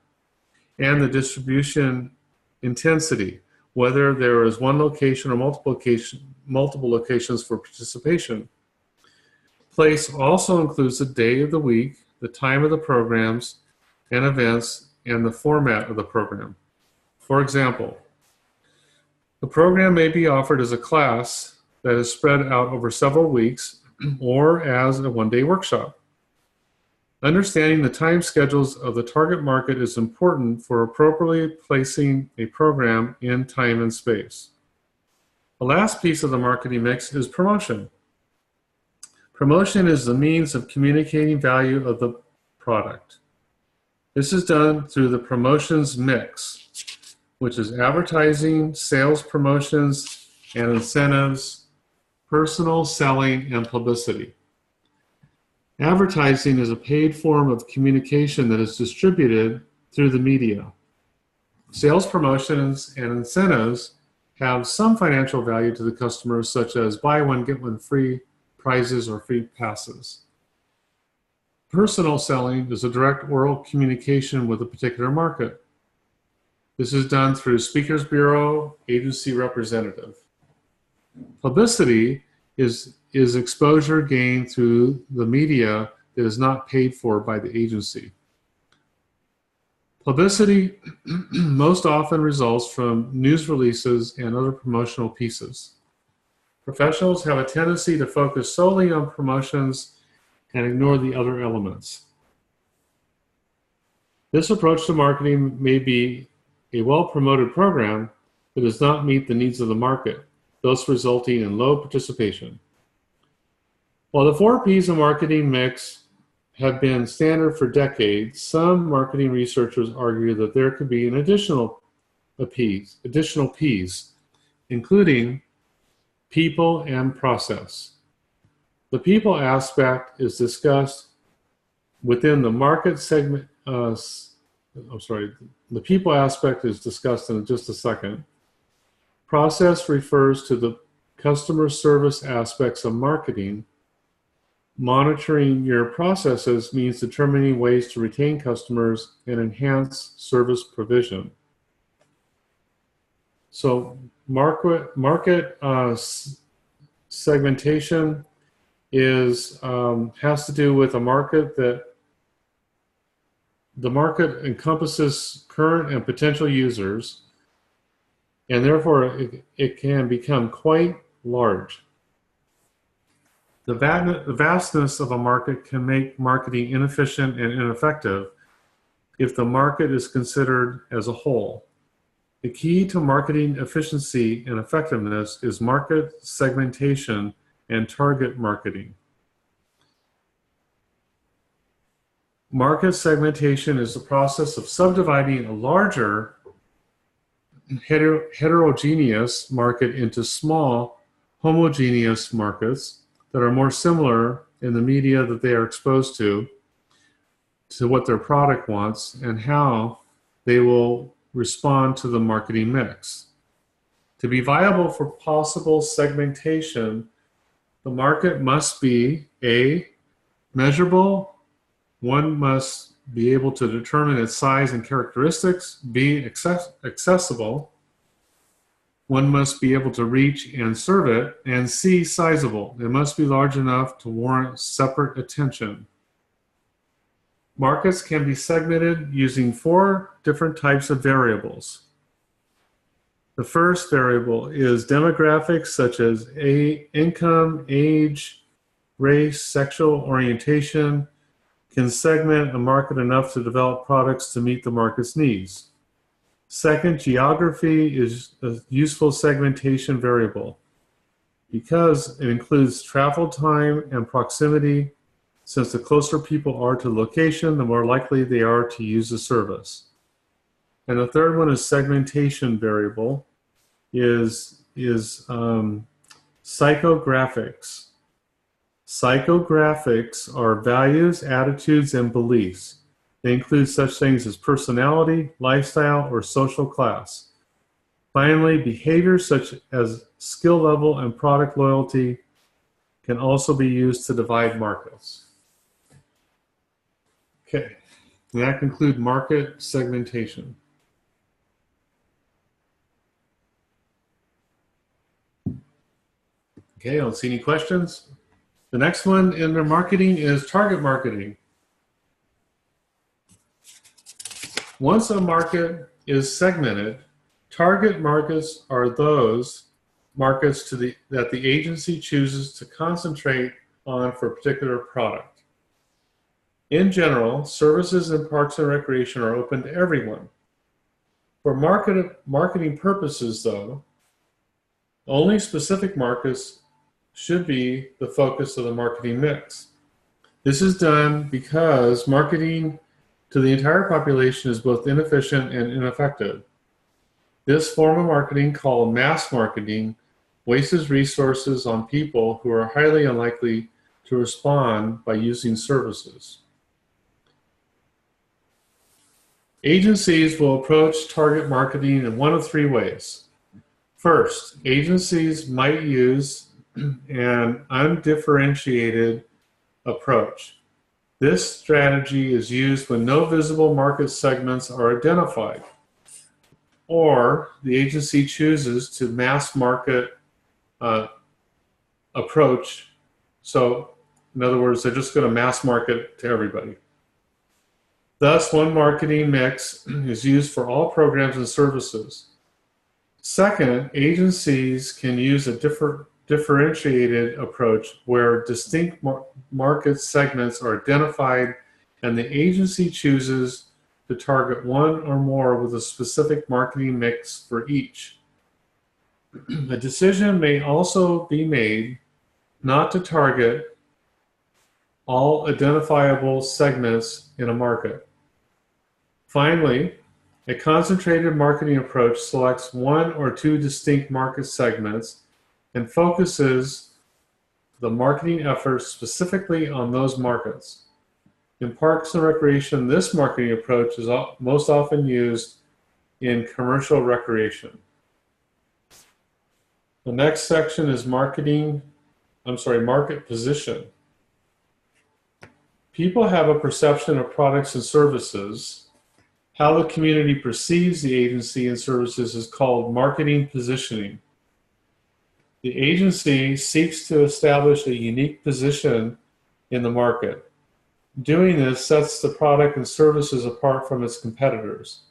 and the distribution intensity, whether there is one location or multiple locations for participation. Place also includes the day of the week, the time of the programs and events, and the format of the program. For example, the program may be offered as a class that is spread out over several weeks or as a one-day workshop. Understanding the time schedules of the target market is important for appropriately placing a program in time and space. The last piece of the marketing mix is promotion. Promotion is the means of communicating value of the product. This is done through the promotions mix, which is advertising, sales promotions and incentives, personal selling, and publicity. Advertising is a paid form of communication that is distributed through the media. Sales promotions and incentives have some financial value to the customer, such as buy one, get one free prizes or free passes. Personal selling is a direct oral communication with a particular market. This is done through Speakers Bureau, agency representative. Publicity is exposure gained through the media that is not paid for by the agency. Publicity most often results from news releases and other promotional pieces. Professionals have a tendency to focus solely on promotions and ignore the other elements. This approach to marketing may be a well-promoted program that does not meet the needs of the market, thus resulting in low participation. While the 4 Ps of marketing mix have been standard for decades, some marketing researchers argue that there could be an additional Ps, including people and process. The people aspect is discussed within the market segment. The people aspect is discussed in just a second. Process refers to the customer service aspects of marketing. Monitoring your processes means determining ways to retain customers and enhance service provision. So market segmentation is has to do with a market that the market encompasses current and potential users, and therefore it can become quite large. The vastness of a market can make marketing inefficient and ineffective if the market is considered as a whole. The key to marketing efficiency and effectiveness is market segmentation and target marketing. Market segmentation is the process of subdividing a larger heterogeneous market into small homogeneous markets that are more similar in the media that they are exposed to what their product wants, and how they will respond to the marketing mix. To be viable for possible segmentation, the market must be A, measurable. One must be able to determine its size and characteristics. B, accessible. One must be able to reach and serve it. And C, sizable. It must be large enough to warrant separate attention. Markets can be segmented using 4 different types of variables. The first variable is demographics such as income, age, race, sexual orientation, can segment a market enough to develop products to meet the market's needs. Second, geography is a useful segmentation variable because it includes travel time and proximity. Since the closer people are to the location, the more likely they are to use the service. And the third one is segmentation variable, is psychographics. Psychographics are values, attitudes, and beliefs. They include such things as personality, lifestyle, or social class. Finally, behaviors such as skill level and product loyalty can also be used to divide markets. Okay, and that concludes market segmentation. Okay, I don't see any questions. The next one in their marketing is target marketing. Once a market is segmented, target markets are those markets that the agency chooses to concentrate on for a particular product. In general, services in parks and recreation are open to everyone. For marketing purposes, though, only specific markets should be the focus of the marketing mix. This is done because marketing to the entire population is both inefficient and ineffective. This form of marketing, called mass marketing, wastes resources on people who are highly unlikely to respond by using services. Agencies will approach target marketing in one of 3 ways. First, agencies might use an undifferentiated approach. This strategy is used when no visible market segments are identified, or the agency chooses to mass market approach. So, in other words, they're just going to mass market to everybody. Thus, one marketing mix is used for all programs and services. Second, agencies can use a differentiated approach where distinct market segments are identified and the agency chooses to target one or more with a specific marketing mix for each. A decision may also be made not to target all identifiable segments in a market. Finally, a concentrated marketing approach selects 1 or 2 distinct market segments and focuses the marketing efforts specifically on those markets. In parks and recreation, this marketing approach is most often used in commercial recreation. The next section is market position. People have a perception of products and services. How the community perceives the agency and services is called marketing positioning. The agency seeks to establish a unique position in the market. Doing this sets the product and services apart from its competitors.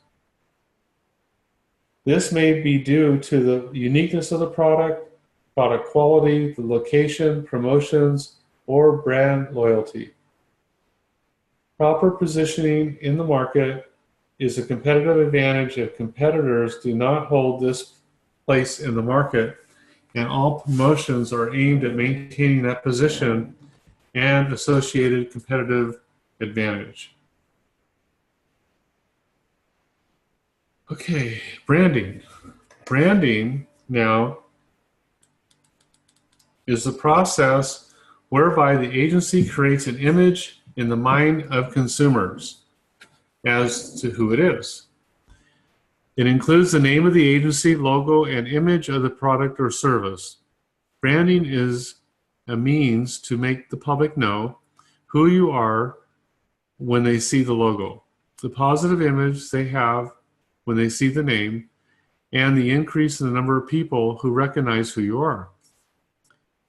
This may be due to the uniqueness of the product quality, the location, promotions, or brand loyalty. Proper positioning in the market is a competitive advantage if competitors do not hold this place in the market, and all promotions are aimed at maintaining that position and associated competitive advantage. Okay, branding. Branding now is the process whereby the agency creates an image in the mind of consumers as to who it is. It includes the name of the agency, logo, and image of the product or service. Branding is a means to make the public know who you are when they see the logo, the positive image they have when they see the name, and the increase in the number of people who recognize who you are.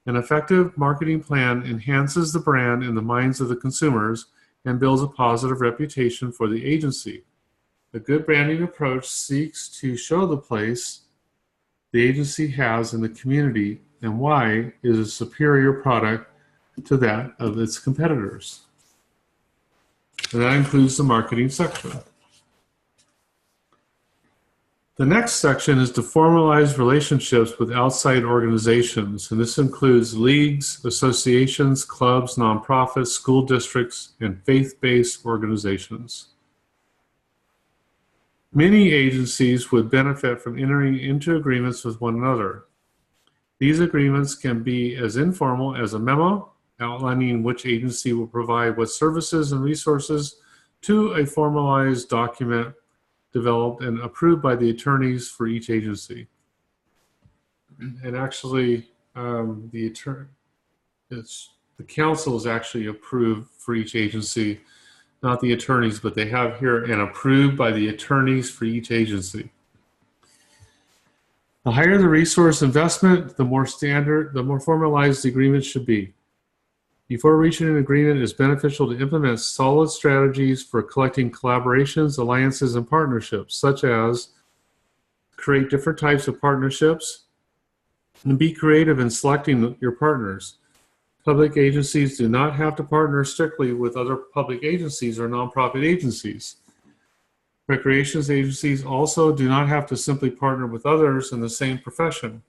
An effective marketing plan enhances the brand in the minds of the consumers and builds a positive reputation for the agency. A good branding approach seeks to show the place the agency has in the community and why it is a superior product to that of its competitors. And that includes the marketing section. The next section is to formalize relationships with outside organizations, and this includes leagues, associations, clubs, nonprofits, school districts, and faith-based organizations. Many agencies would benefit from entering into agreements with one another. These agreements can be as informal as a memo outlining which agency will provide what services and resources to a formalized document developed and approved by the attorneys for each agency. And actually, the council is actually approved for each agency, not the attorneys, but they have here and approved by the attorneys for each agency. The higher the resource investment, the more formalized the agreement should be. Before reaching an agreement, it is beneficial to implement solid strategies for collecting collaborations, alliances, and partnerships, such as create different types of partnerships and be creative in selecting your partners. Public agencies do not have to partner strictly with other public agencies or nonprofit agencies. Recreations agencies also do not have to simply partner with others in the same profession.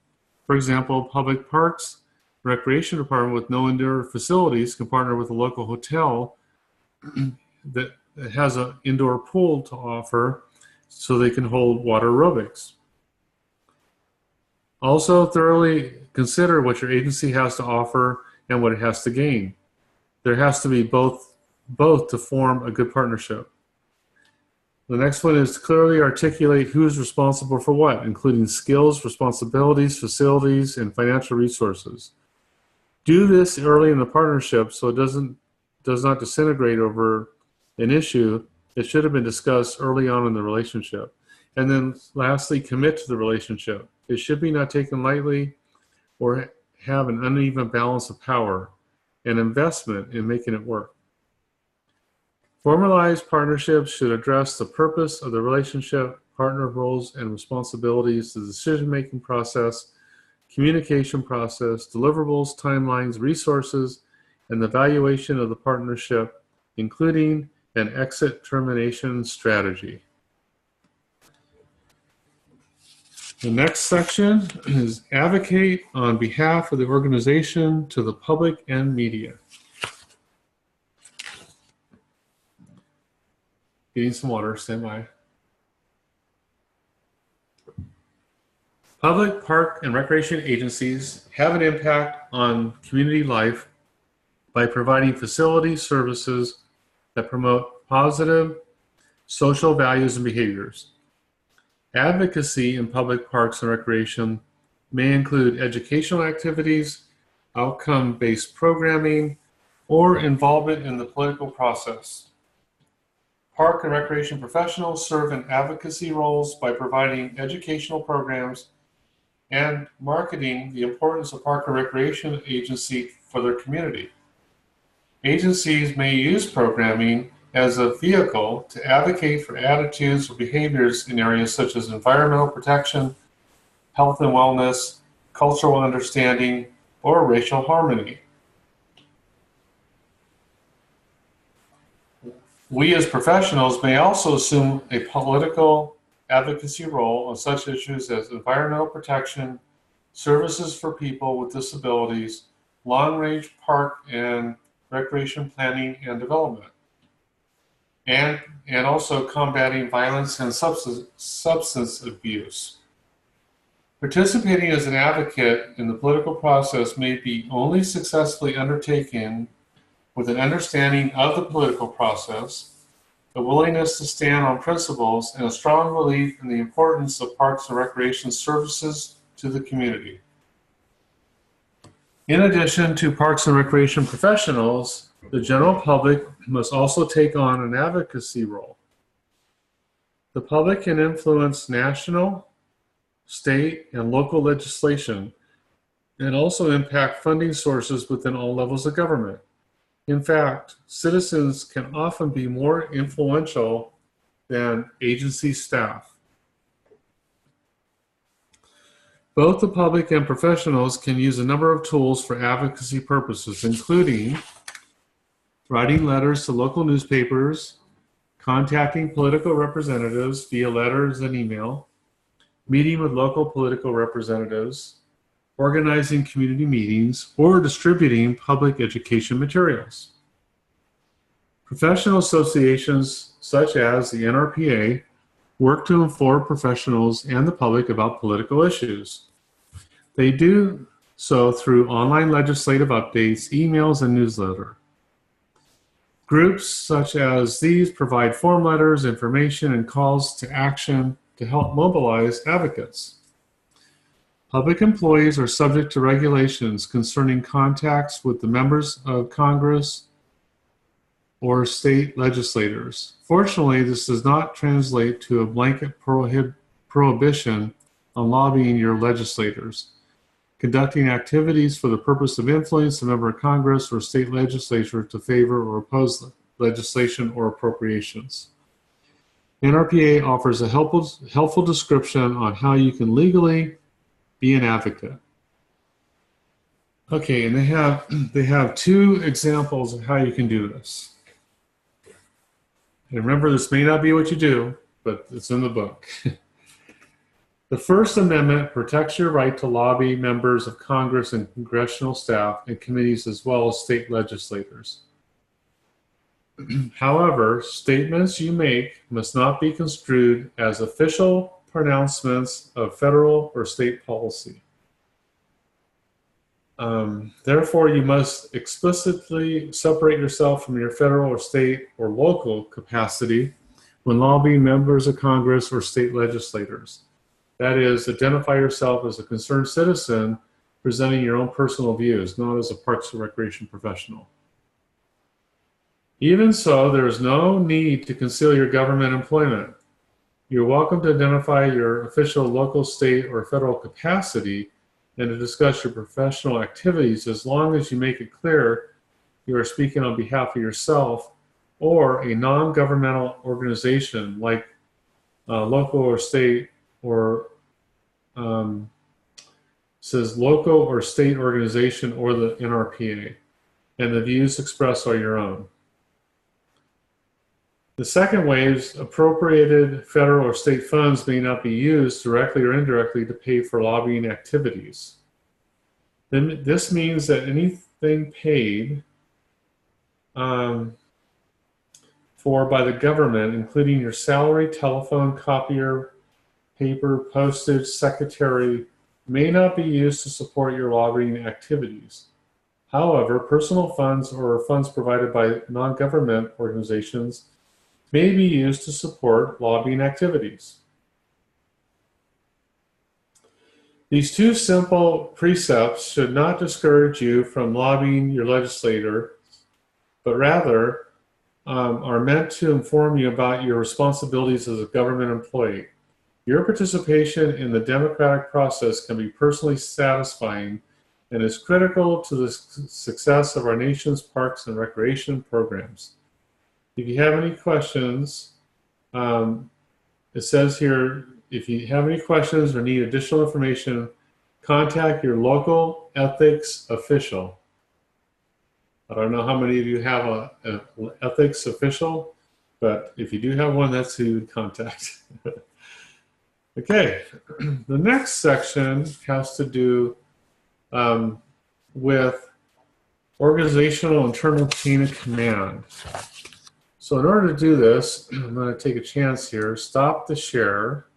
For example, public parks recreation department with no indoor facilities can partner with a local hotel that has an indoor pool to offer so they can hold water aerobics. Also, thoroughly consider what your agency has to offer and what it has to gain. There has to be both to form a good partnership. The next one is to clearly articulate who is responsible for what, including skills, responsibilities, facilities, and financial resources. Do this early in the partnership so it does not disintegrate over an issue that should have been discussed early on in the relationship. And then lastly, commit to the relationship. It should be not taken lightly or have an uneven balance of power and investment in making it work. Formalized partnerships should address the purpose of the relationship, partner roles and responsibilities, the decision-making process, communication process, deliverables, timelines, resources, and the valuation of the partnership, including an exit termination strategy. The next section is advocate on behalf of the organization to the public and media. Getting some water, stand by. Public, park, and recreation agencies have an impact on community life by providing facilities, services that promote positive social values and behaviors. Advocacy in public parks and recreation may include educational activities, outcome-based programming, or involvement in the political process. Park and recreation professionals serve in advocacy roles by providing educational programs and marketing the importance of park and recreation agency for their community. Agencies may use programming as a vehicle to advocate for attitudes or behaviors in areas such as environmental protection, health and wellness, cultural understanding, or racial harmony. We as professionals may also assume a political advocacy role on such issues as environmental protection, services for people with disabilities, long-range park and recreation planning and development. and also combating violence and substance abuse. Participating as an advocate in the political process may be only successfully undertaken with an understanding of the political process, a willingness to stand on principles, and a strong belief in the importance of parks and recreation services to the community. In addition to parks and recreation professionals, the general public must also take on an advocacy role. The public can influence national, state, and local legislation, and also impact funding sources within all levels of government. In fact, citizens can often be more influential than agency staff. Both the public and professionals can use a number of tools for advocacy purposes, including writing letters to local newspapers, contacting political representatives via letters and email, meeting with local political representatives, organizing community meetings, or distributing public education materials. Professional associations such as the NRPA work to inform professionals and the public about political issues. They do so through online legislative updates, emails, and newsletter. Groups such as these provide form letters, information, and calls to action to help mobilize advocates. Public employees are subject to regulations concerning contacts with the members of Congress or state legislators. Fortunately, this does not translate to a blanket prohibition on lobbying your legislators, conducting activities for the purpose of influence a member of Congress or state legislature to favor or oppose legislation or appropriations. NRPA offers a helpful description on how you can legally be an advocate. Okay, and they have two examples of how you can do this. And remember, this may not be what you do, but it's in the book. The First Amendment protects your right to lobby members of Congress and congressional staff and committees as well as state legislators. However, statements you make must not be construed as official pronouncements of federal or state policy. Therefore, you must explicitly separate yourself from your federal or state or local capacity when lobbying members of Congress or state legislators. That is, identify yourself as a concerned citizen presenting your own personal views, not as a parks and recreation professional. Even so, there is no need to conceal your government employment. You're welcome to identify your official local, state, or federal capacity and to discuss your professional activities as long as you make it clear you are speaking on behalf of yourself or a non-governmental organization like local or state, or says local or state organization or the NRPA, and the views expressed are your own. The second way is appropriated federal or state funds may not be used directly or indirectly to pay for lobbying activities. Then this means that anything paid for by the government, including your salary, telephone, copier, paper, postage, secretary, may not be used to support your lobbying activities. However, personal funds or funds provided by non-government organizations may be used to support lobbying activities. These two simple precepts should not discourage you from lobbying your legislator, but rather are meant to inform you about your responsibilities as a government employee. Your participation in the democratic process can be personally satisfying and is critical to the success of our nation's parks and recreation programs. If you have any questions, it says here, if you have any questions or need additional information, contact your local ethics official. I don't know how many of you have an ethics official, but if you do have one, that's who you would contact. Okay, the next section has to do with organizational internal chain of command. So in order to do this, I'm going to take a chance here, stop the share,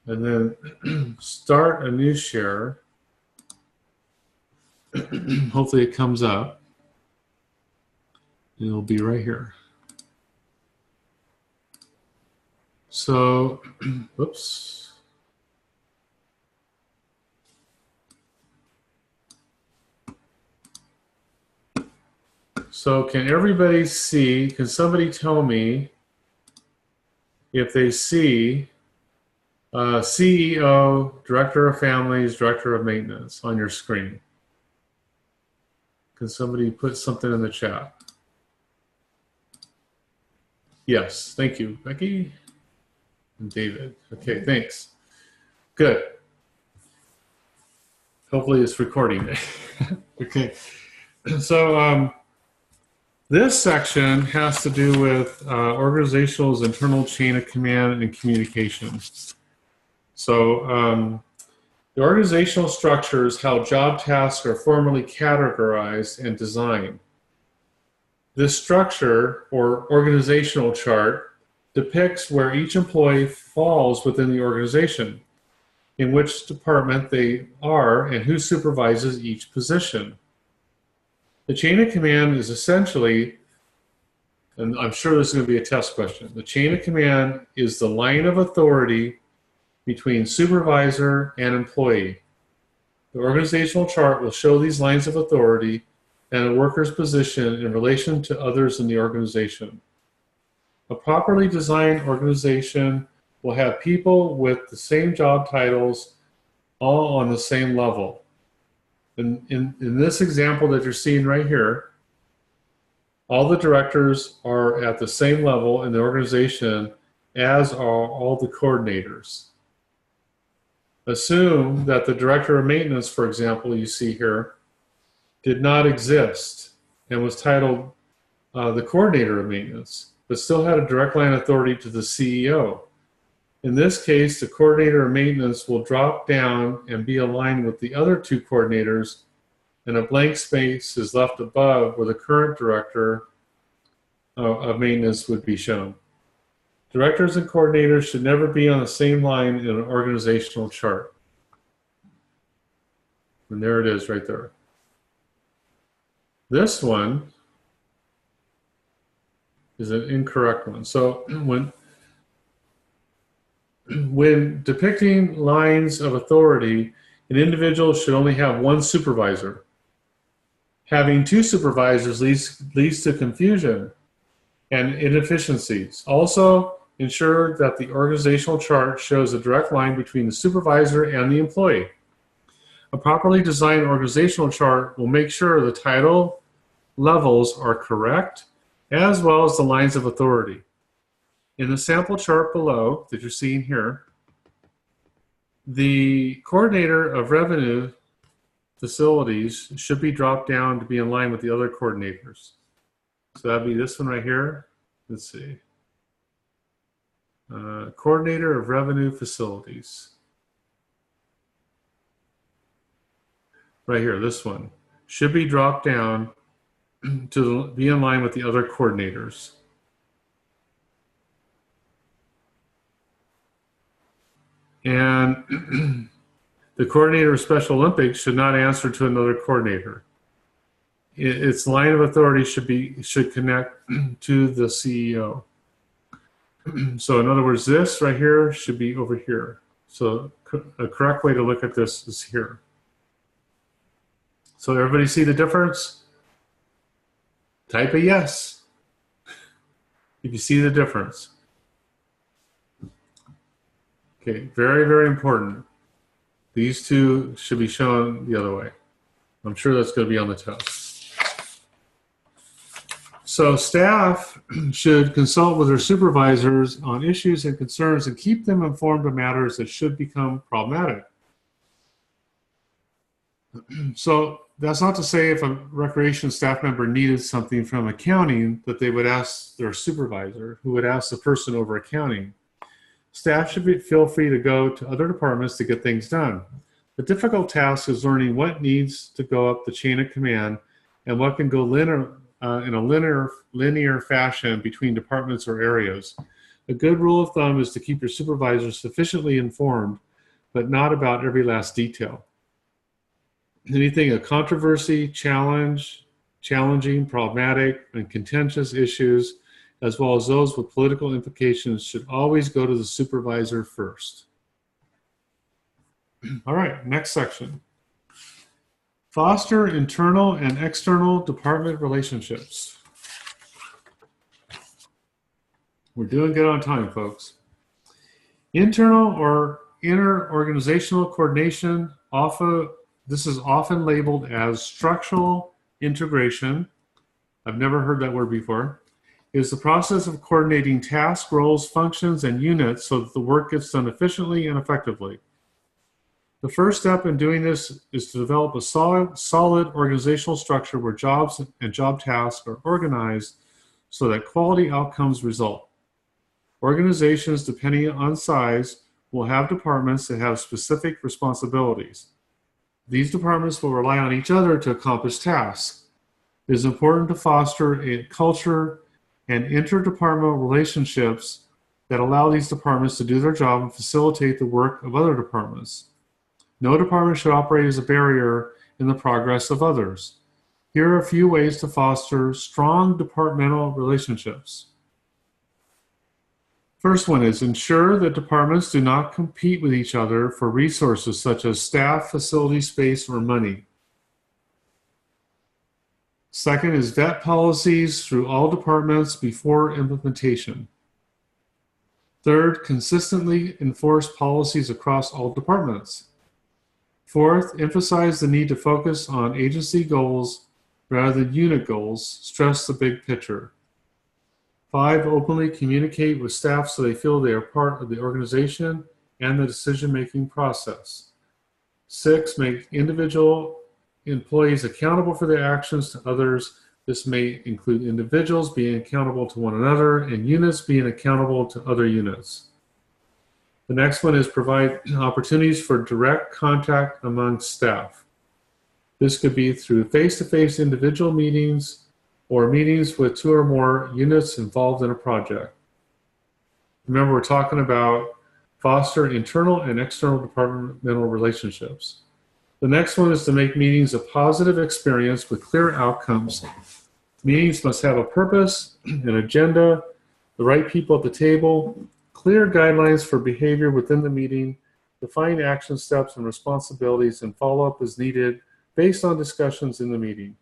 and then start a new share. Hopefully it comes up. It'll be right here. So, whoops. So can everybody see, can somebody tell me if they see CEO, Director of Families, Director of Maintenance on your screen? Can somebody put something in the chat? Yes, thank you, Becky and David. Okay, thanks. Good. Hopefully it's recording. Okay, so this section has to do with organizational's internal chain of command and communication. So the organizational structure is how job tasks are formally categorized and designed. This structure, or organizational chart, depicts where each employee falls within the organization, in which department they are, and who supervises each position. The chain of command is essentially, and I'm sure this is going to be a test question, the chain of command is the line of authority between supervisor and employee. The organizational chart will show these lines of authority and a worker's position in relation to others in the organization. A properly designed organization will have people with the same job titles all on the same level. In this example that you're seeing right here, all the directors are at the same level in the organization as are all the coordinators. Assume that the director of maintenance, for example, you see here, did not exist and was titled the coordinator of maintenance, but still had a direct line authority to the CEO. In this case, the coordinator of maintenance will drop down and be aligned with the other two coordinators, and a blank space is left above where the current director of maintenance would be shown. Directors and coordinators should never be on the same line in an organizational chart. And there it is right there. This one is an incorrect one. So when depicting lines of authority, an individual should only have one supervisor. Having two supervisors leads to confusion and inefficiencies. Also, ensure that the organizational chart shows a direct line between the supervisor and the employee. A properly designed organizational chart will make sure the title levels are correct, as well as the lines of authority. In the sample chart below that you're seeing here, the coordinator of revenue facilities should be dropped down to be in line with the other coordinators. So that'd be this one right here. Let's see. Coordinator of revenue facilities. Right here, this one should be dropped down to be in line with the other coordinators. And the coordinator of Special Olympics should not answer to another coordinator. Its line of authority should connect to the CEO. So in other words, this right here should be over here. So a correct way to look at this is here. So everybody see the difference? Type a yes if you see the difference. Okay, very, very important. These two should be shown the other way. I'm sure that's going to be on the test. So staff should consult with their supervisors on issues and concerns and keep them informed of matters that should become problematic. So that's not to say if a recreation staff member needed something from accounting that they would ask their supervisor, who would ask the person over accounting. Staff should feel free to go to other departments to get things done. The difficult task is learning what needs to go up the chain of command and what can go in a linear fashion between departments or areas. A good rule of thumb is to keep your supervisors sufficiently informed, but not about every last detail. Anything a controversy, challenging, problematic, and contentious issues, as well as those with political implications, should always go to the supervisor first. All right, next section. Foster internal and external department relationships. We're doing good on time, folks. Internal or inter-organizational coordination, this is often labeled as structural integration. I've never heard that word before. Is the process of coordinating tasks, roles, functions, and units so that the work gets done efficiently and effectively. The first step in doing this is to develop a solid organizational structure where jobs and job tasks are organized so that quality outcomes result. Organizations, depending on size, will have departments that have specific responsibilities. These departments will rely on each other to accomplish tasks. It is important to foster a culture and interdepartmental relationships that allow these departments to do their job and facilitate the work of other departments. No department should operate as a barrier in the progress of others. Here are a few ways to foster strong departmental relationships. First one is ensure that departments do not compete with each other for resources such as staff, facility, space, or money. Second is vet policies through all departments before implementation. Third, consistently enforce policies across all departments. Fourth, emphasize the need to focus on agency goals rather than unit goals. Stress the big picture. 5, openly communicate with staff so they feel they are part of the organization and the decision-making process. 6, make individual employees accountable for their actions to others. This may include individuals being accountable to one another and units being accountable to other units. The next one is provide opportunities for direct contact among staff. This could be through face-to-face individual meetings or meetings with 2 or more units involved in a project. Remember, we're talking about foster internal and external departmental relationships. The next one is to make meetings a positive experience with clear outcomes. Meetings must have a purpose, an agenda, the right people at the table, clear guidelines for behavior within the meeting, define action steps and responsibilities, and follow-up as needed based on discussions in the meeting.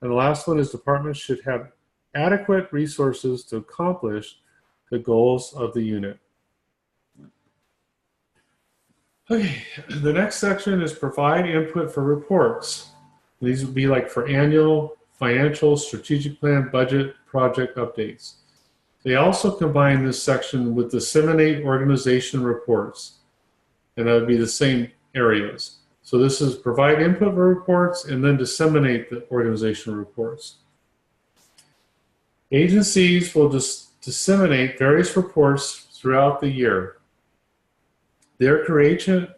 And the last one is departments should have adequate resources to accomplish the goals of the unit. Okay, the next section is provide input for reports. These would be like for annual, financial, strategic plan, budget, project updates. They also combine this section with disseminate organization reports, and that would be the same areas. So this is provide input for reports and then disseminate the organizational reports. Agencies will disseminate various reports throughout the year. Their creation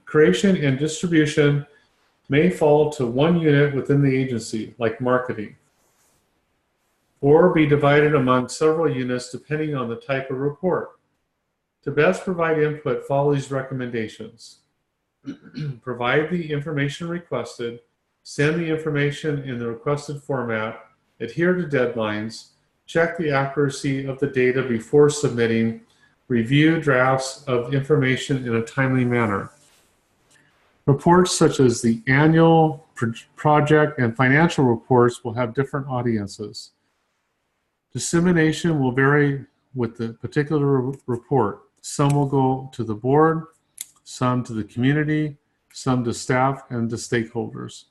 and distribution may fall to one unit within the agency, like marketing, or be divided among several units depending on the type of report. To best provide input, follow these recommendations. Provide the information requested, send the information in the requested format, adhere to deadlines, check the accuracy of the data before submitting, review drafts of information in a timely manner. Reports such as the annual, project, and financial reports will have different audiences. Dissemination will vary with the particular report. Some will go to the board, some to the community, some to staff and to stakeholders.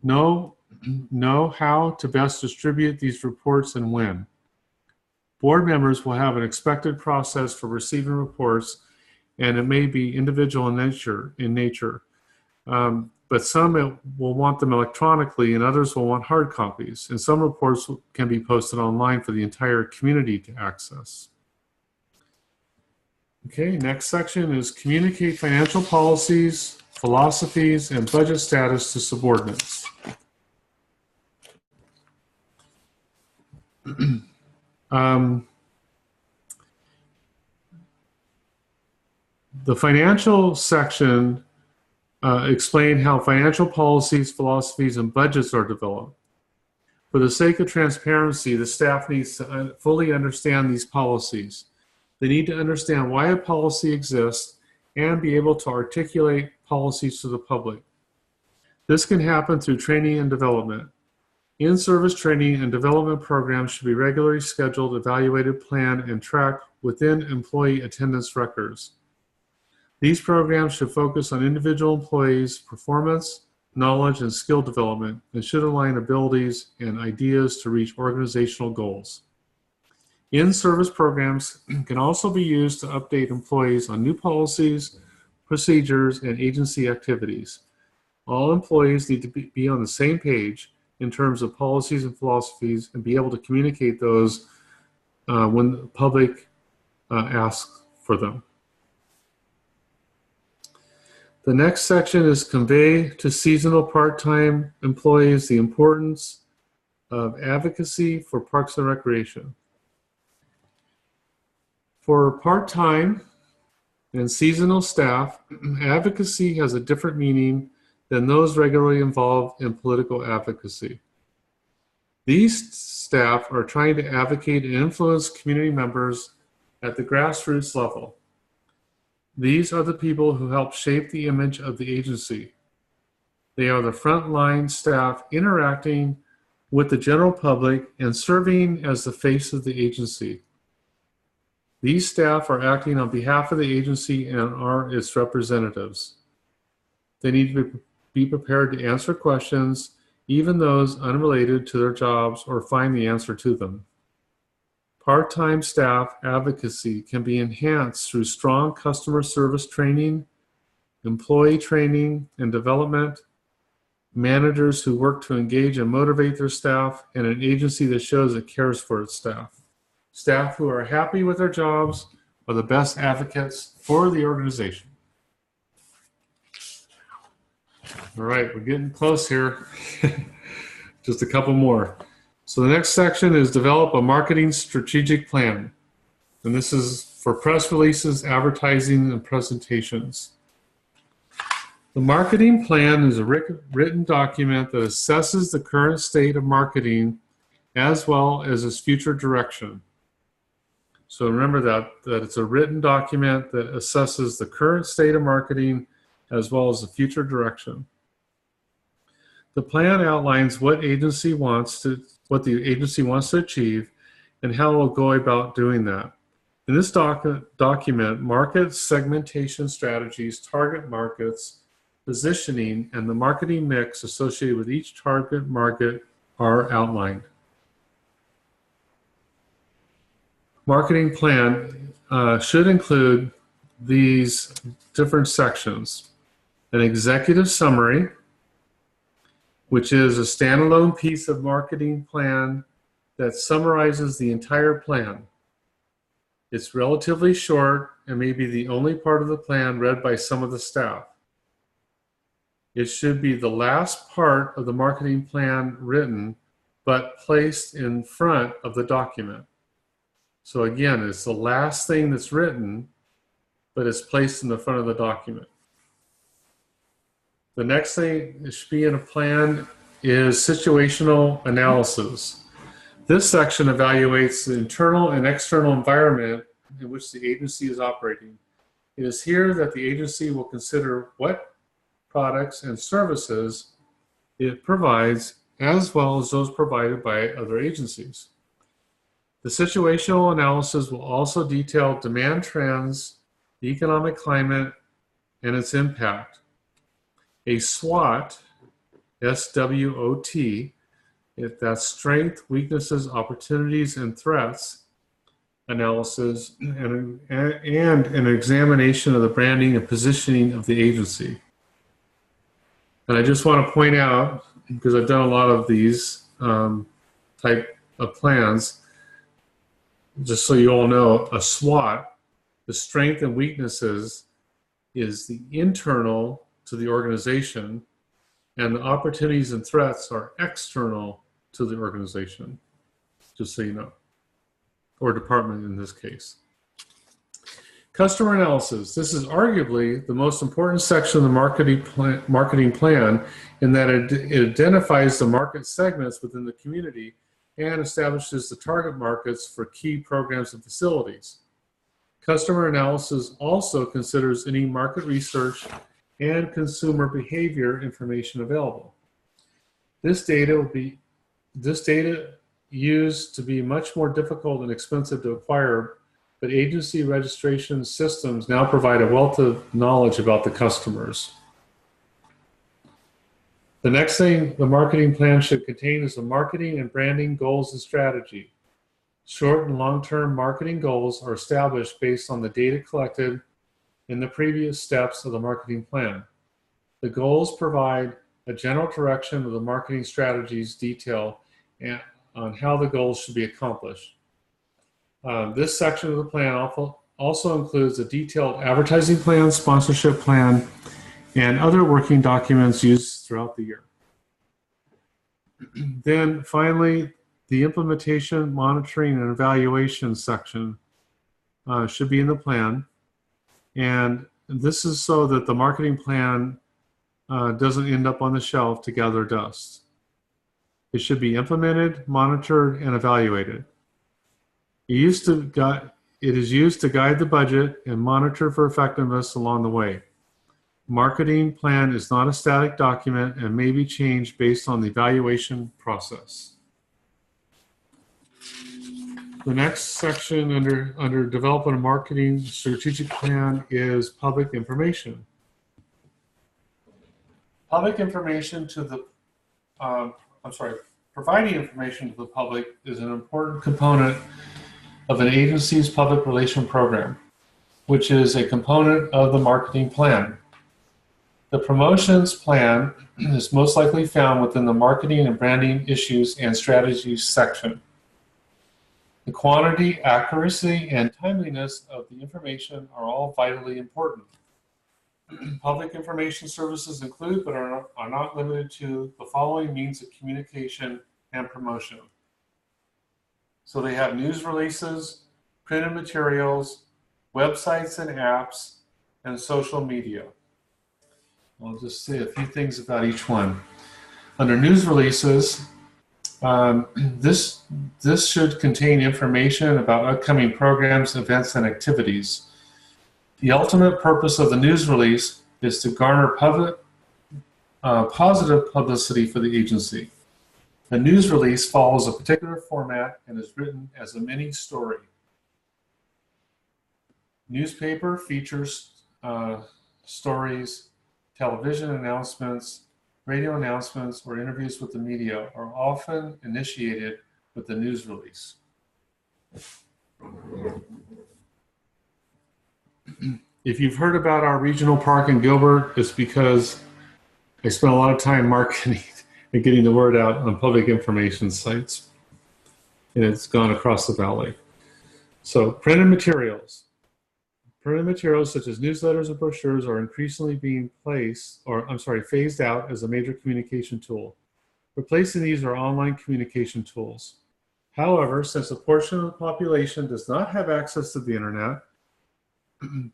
Know how to best distribute these reports and when. Board members will have an expected process for receiving reports, and it may be individual in nature. But some will want them electronically and others will want hard copies. And some reports can be posted online for the entire community to access. Okay, next section is communicate financial policies, philosophies, and budget status to subordinates. Um, the financial section explain how financial policies, philosophies, and budgets are developed. For the sake of transparency, the staff needs to fully understand these policies. They need to understand why a policy exists and be able to articulate policies to the public. This can happen through training and development. In-service training and development programs should be regularly scheduled, evaluated, planned, and tracked within employee attendance records. These programs should focus on individual employees' performance, knowledge, and skill development, and should align abilities and ideas to reach organizational goals. In-service programs can also be used to update employees on new policies, procedures, and agency activities. All employees need to be on the same page in terms of policies and philosophies and be able to communicate those when the public asks for them. The next section is convey to seasonal part-time employees the importance of advocacy for parks and recreation. For part-time and seasonal staff, advocacy has a different meaning than those regularly involved in political advocacy. These staff are trying to advocate and influence community members at the grassroots level. These are the people who help shape the image of the agency. They are the frontline staff interacting with the general public and serving as the face of the agency. These staff are acting on behalf of the agency and are its representatives. They need to be prepared to answer questions, even those unrelated to their jobs, or find the answer to them. Part-time staff advocacy can be enhanced through strong customer service training, employee training and development, managers who work to engage and motivate their staff, and an agency that shows it cares for its staff. Staff who are happy with their jobs are the best advocates for the organization. All right, we're getting close here. Just a couple more. So the next section is develop a marketing strategic plan. And this is for press releases, advertising, and presentations. The marketing plan is a written document that assesses the current state of marketing as well as its future direction. So remember that it's a written document that assesses the current state of marketing as well as the future direction. The plan outlines what the agency wants to achieve and how it will go about doing that. In this document, market segmentation strategies, target markets, positioning, and the marketing mix associated with each target market are outlined. Marketing plan should include these different sections: an executive summary, which is a standalone piece of marketing plan that summarizes the entire plan. It's relatively short and may be the only part of the plan read by some of the staff. It should be the last part of the marketing plan written, but placed in front of the document. So again, it's the last thing that's written, but it's placed in the front of the document. The next thing that should be in a plan is situational analysis. This section evaluates the internal and external environment in which the agency is operating. It is here that the agency will consider what products and services it provides, as well as those provided by other agencies. The situational analysis will also detail demand trends, the economic climate, and its impact. A SWOT, S-W-O-T, that's strength, weaknesses, opportunities, and threats analysis, and an examination of the branding and positioning of the agency. And I just want to point out, because I've done a lot of these type of plans, just so you all know, a SWOT, the strength and weaknesses, is the internal to the organization, and the opportunities and threats are external to the organization. just so you know, or department in this case. Customer analysis. This is arguably the most important section of the marketing plan in that it identifies the market segments within the community and establishes the target markets for key programs and facilities. Customer analysis also considers any market research and consumer behavior information available. This data used to be much more difficult and expensive to acquire, but agency registration systems now provide a wealth of knowledge about the customers. The next thing the marketing plan should contain is the marketing and branding goals and strategy. Short and long-term marketing goals are established based on the data collected in the previous steps of the marketing plan. The goals provide a general direction of the marketing strategies detail and on how the goals should be accomplished. This section of the plan also includes a detailed advertising plan, sponsorship plan, and other working documents used throughout the year. Then finally, the implementation, monitoring, and evaluation section should be in the plan. And this is so that the marketing plan doesn't end up on the shelf to gather dust. It should be implemented, monitored, and evaluated. It is used to guide the budget and monitor for effectiveness along the way. Marketing plan is not a static document and may be changed based on the evaluation process. The next section under development and marketing strategic plan is public information. Public information to the, providing information to the public is an important component of an agency's public relation program, which is a component of the marketing plan. The promotions plan is most likely found within the marketing and branding issues and strategies section. The quantity, accuracy, and timeliness of the information are all vitally important. Public information services include, but are not limited to, the following means of communication and promotion. So they have news releases, printed materials, websites and apps, and social media. I'll just say a few things about each one. Under news releases, this should contain information about upcoming programs, events, and activities. The ultimate purpose of the news release is to garner positive publicity for the agency. The news release follows a particular format and is written as a mini story. Newspaper features stories, television announcements, radio announcements, or interviews with the media are often initiated with the news release. If you've heard about our regional park in Gilbert, it's because I spent a lot of time marketing and getting the word out on public information sites. And it's gone across the valley. So printed materials. Printed materials such as newsletters and brochures are increasingly being phased out as a major communication tool. Replacing these are online communication tools. However, since a portion of the population does not have access to the internet,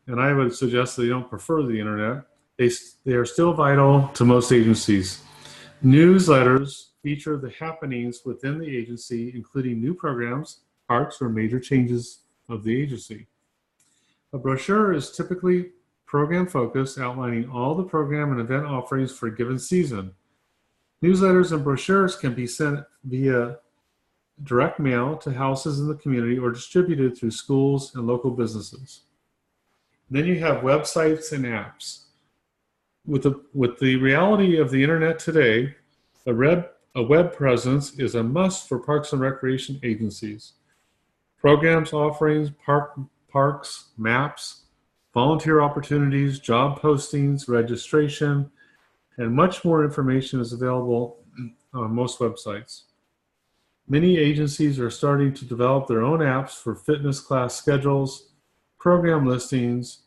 and I would suggest they don't prefer the internet, they are still vital to most agencies. Newsletters feature the happenings within the agency, including new programs, parts, or major changes of the agency. A brochure is typically program focused, outlining all the program and event offerings for a given season. Newsletters and brochures can be sent via direct mail to houses in the community or distributed through schools and local businesses. Then you have websites and apps. With the reality of the internet today, a web presence is a must for parks and recreation agencies. Programs, offerings, parks, maps, volunteer opportunities, job postings, registration, and much more information is available on most websites. Many agencies are starting to develop their own apps for fitness class schedules, program listings,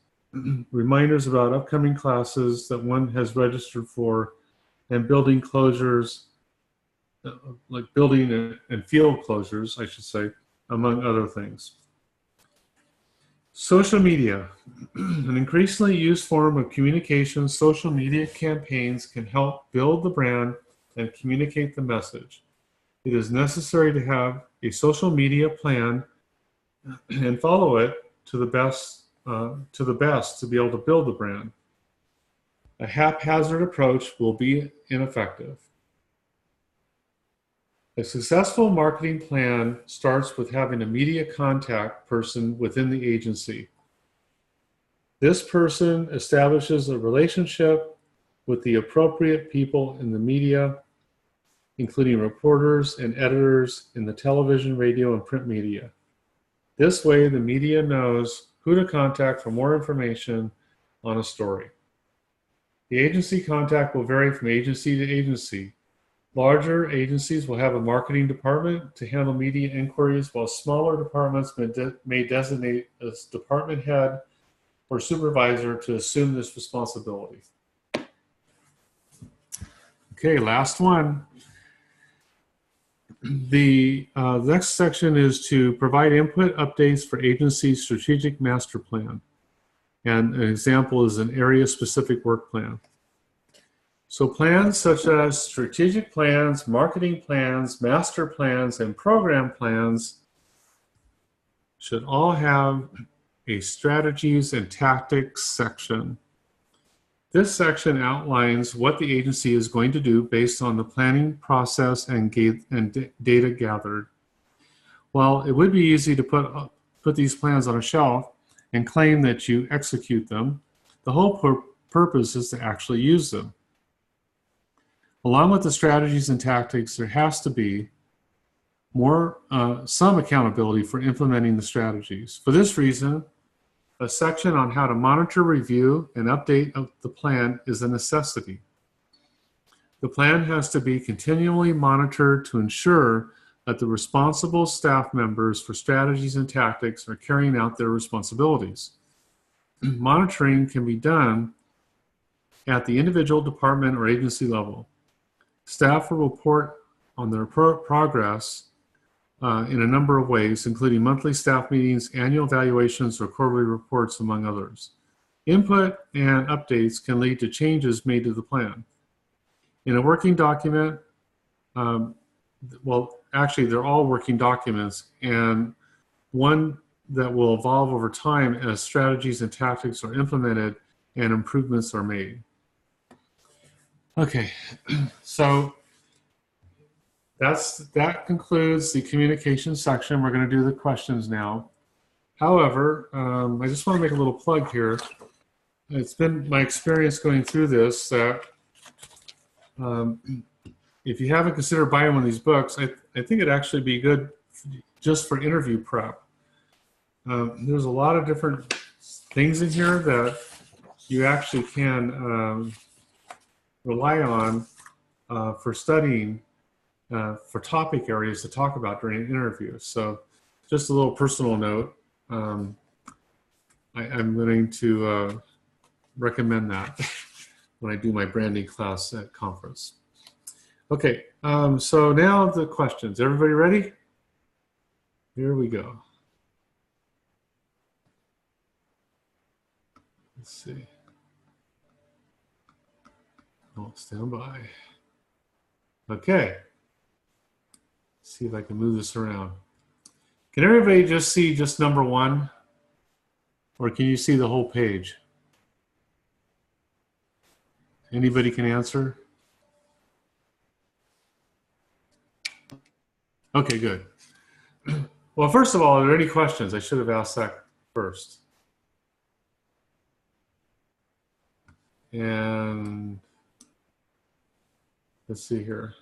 reminders about upcoming classes that one has registered for, and building closures like building and field closures, I should say, among other things. Social media, an increasingly used form of communication. Social media campaigns can help build the brand and communicate the message. It is necessary to have a social media plan and follow it to the best to be able to build the brand. A haphazard approach will be ineffective. A successful marketing plan starts with having a media contact person within the agency. This person establishes a relationship with the appropriate people in the media, including reporters and editors in the television, radio, and print media. This way, the media knows who to contact for more information on a story. The agency contact will vary from agency to agency. Larger agencies will have a marketing department to handle media inquiries, while smaller departments may designate a department head or supervisor to assume this responsibility. Okay, last one. The next section is to provide input updates for agency's strategic master plan. And an example is an area-specific work plan. So plans such as strategic plans, marketing plans, master plans, and program plans should all have a strategies and tactics section. This section outlines what the agency is going to do based on the planning process and data gathered. While it would be easy to put these plans on a shelf and claim that you execute them, the whole purpose is to actually use them. Along with the strategies and tactics, there has to be some accountability for implementing the strategies. For this reason, a section on how to monitor, review, and update of the plan is a necessity. The plan has to be continually monitored to ensure that the responsible staff members for strategies and tactics are carrying out their responsibilities. Monitoring can be done at the individual department or agency level. Staff will report on their progress in a number of ways, including monthly staff meetings, annual evaluations, or quarterly reports, among others. Input and updates can lead to changes made to the plan. In a working document, well, actually, they're all working documents, and one that will evolve over time as strategies and tactics are implemented and improvements are made. Okay, so that concludes the communication section. We're going to do the questions now. However, I just want to make a little plug here. It's been my experience going through this that if you haven't considered buying one of these books, I think it'd actually be good just for interview prep. There's a lot of different things in here that you actually can rely on for studying for topic areas to talk about during an interview. So just a little personal note, I'm going to recommend that when I do my branding class at conference. Okay, so now the questions. Everybody ready? Here we go. Let's see. Oh, stand by. Okay. Let's see if I can move this around. Can everybody just see just number one? Or can you see the whole page? Anybody can answer? Okay, good. Well, first of all, are there any questions? I should have asked that first. And let's see here.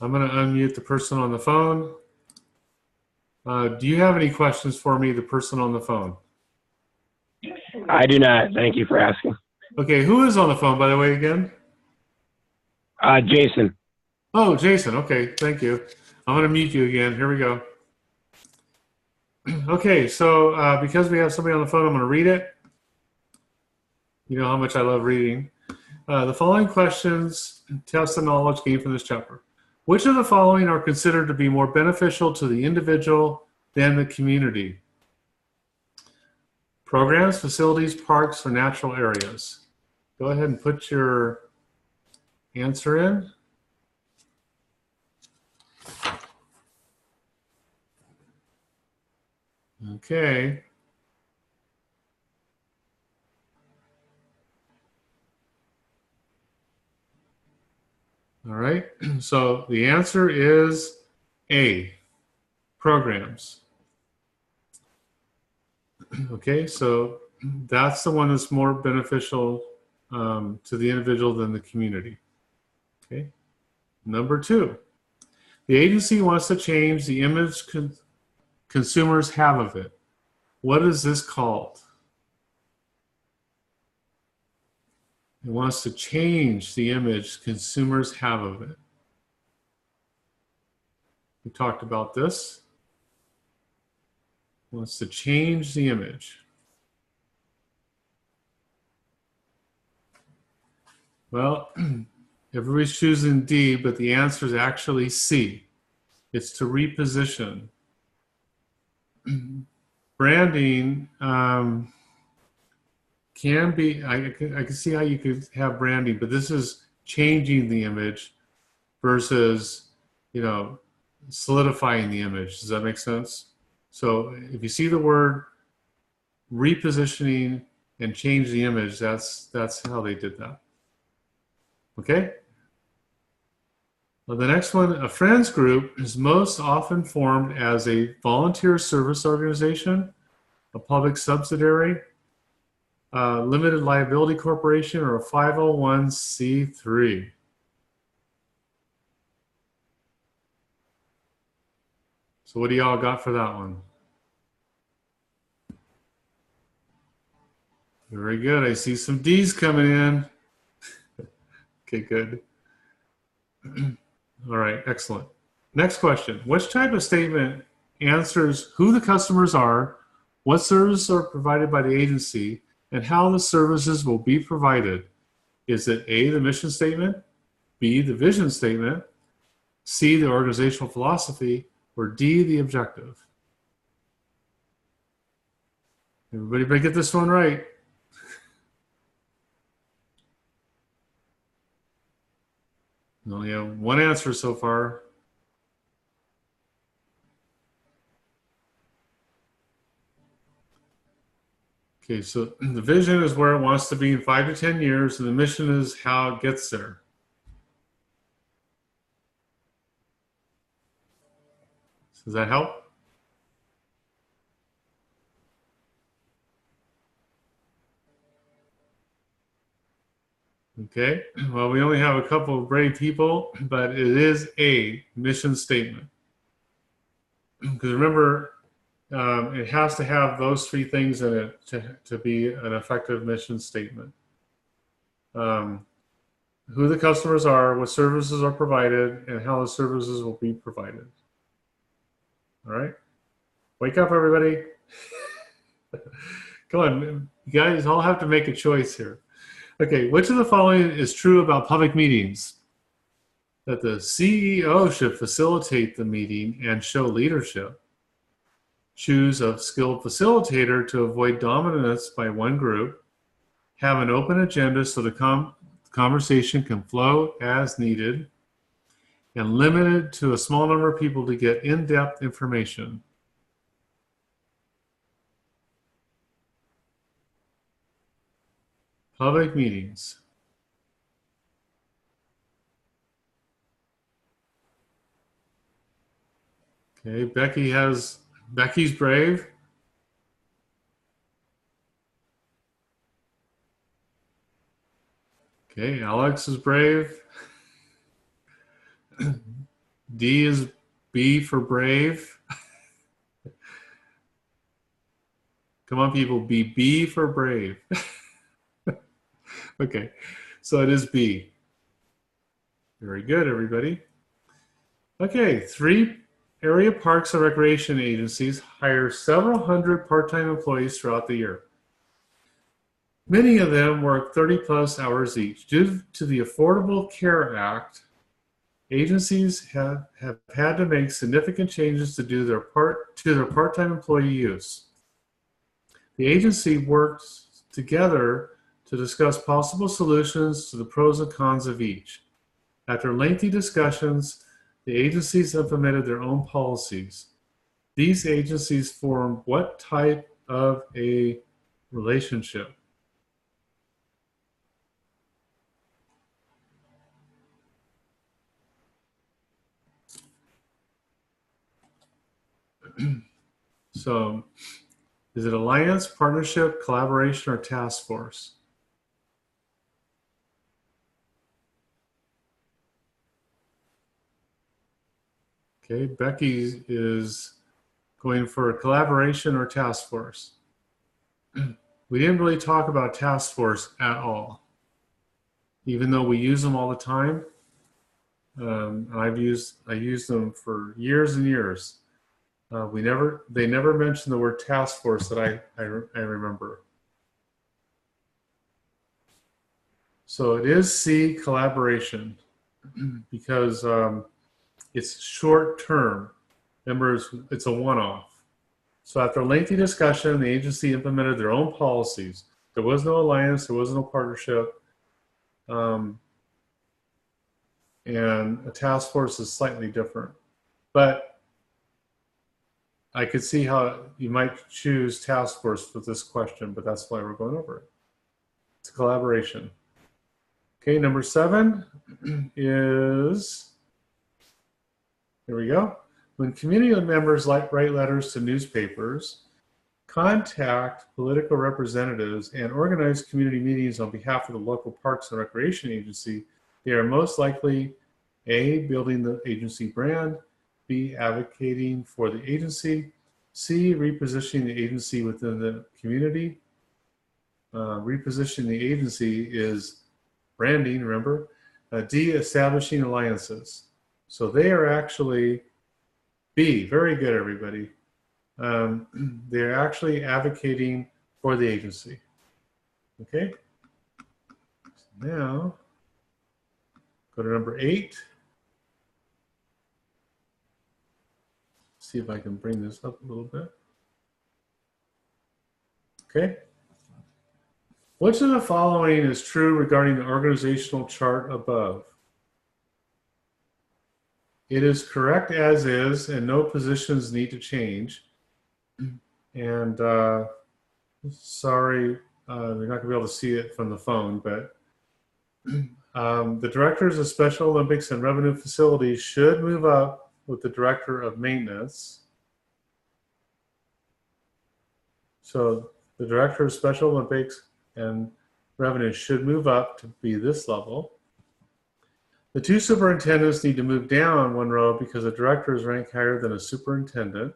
I'm going to unmute the person on the phone. Do you have any questions for me, the person on the phone? I do not. Thank you for asking. Okay, who is on the phone, by the way, again? Jason. Oh, Jason. Okay, thank you. I'm going to mute you again. Here we go. Okay, so because we have somebody on the phone, I'm going to read it. You know how much I love reading. The following questions test the knowledge gained from this chapter. Which of the following are considered to be more beneficial to the individual than the community? Programs, facilities, parks, or natural areas? Go ahead and put your answer in. Okay. All right. So the answer is A, programs. Okay, so that's the one that's more beneficial to the individual than the community. Okay. Number 2, the agency wants to change the image consumers have of it. What is this called? It wants to change the image consumers have of it. We talked about this. It wants to change the image. Well, everybody's choosing D, but the answer is actually C. It's to reposition. Branding can be, I can see how you could have branding, but this is changing the image versus, solidifying the image. Does that make sense? So if you see the word repositioning and change the image, that's how they did that. Okay? Well, the next one, a friends group is most often formed as a volunteer service organization, a public subsidiary, a limited liability corporation, or a 501c3. So what do y'all got for that one? Very good. I see some D's coming in. Okay, good. All right, excellent. Next question. Which type of statement answers who the customers are, what services are provided by the agency, and how the services will be provided? Is it A, the mission statement, B, the vision statement, C, the organizational philosophy, or D, the objective? Everybody better get this one right. We only have one answer so far. Okay, so the vision is where it wants to be in 5 to 10 years, and the mission is how it gets there. Does that help? Okay, well, we only have a couple of brave people, but it is a mission statement. Because remember, it has to have those 3 things in it to be an effective mission statement. Who the customers are, what services are provided, and how the services will be provided. All right? Wake up, everybody. Come on, you guys all have to make a choice here. Okay, which of the following is true about public meetings? That the CEO should facilitate the meeting and show leadership. Choose a skilled facilitator to avoid dominance by one group. Have an open agenda so the conversation can flow as needed. And limit it to a small number of people to get in-depth information. Public meetings. Okay, Becky's brave. Okay, Alex is brave. D is B for brave. Come on, people, be B for brave. Okay, so it is B. Very good, everybody. Okay, 3 area parks and recreation agencies hire several hundred part-time employees throughout the year. Many of them work 30-plus hours each. Due to the Affordable Care Act, agencies have had to make significant changes to their part-time employee use. The agency works together to discuss possible solutions to the pros and cons of each. After lengthy discussions, the agencies implemented their own policies. These agencies form what type of a relationship? So, is it alliance, partnership, collaboration, or task force? Okay, Becky is going for collaboration or task force. We didn't really talk about task force at all, even though we use them all the time. I used them for years and years. They never mentioned the word task force that I remember. So it is C, collaboration, because it's short term. Remember, it's a one-off. So after lengthy discussion, the agency implemented their own policies. There was no alliance, there was no partnership, and a task force is slightly different. But I could see how you might choose task force for this question, but that's why we're going over it. It's collaboration. Okay, number 7 is, here we go. When community members write letters to newspapers, contact political representatives, and organize community meetings on behalf of the local Parks and Recreation Agency, they are most likely A, building the agency brand, B, advocating for the agency, C, repositioning the agency within the community. Repositioning the agency is branding, remember? D, establishing alliances. So they are actually B, very good, everybody. They're actually advocating for the agency. Okay? So now, go to number 8. See if I can bring this up a little bit. Okay. Which of the following is true regarding the organizational chart above? It is correct as is, and no positions need to change. And sorry, you're not going to be able to see it from the phone, but the directors of Special Olympics and Revenue Facilities should move up with the director of maintenance. So the director of Special Olympics and Revenue should move up to be this level. The 2 superintendents need to move down 1 row because a director is ranked higher than a superintendent.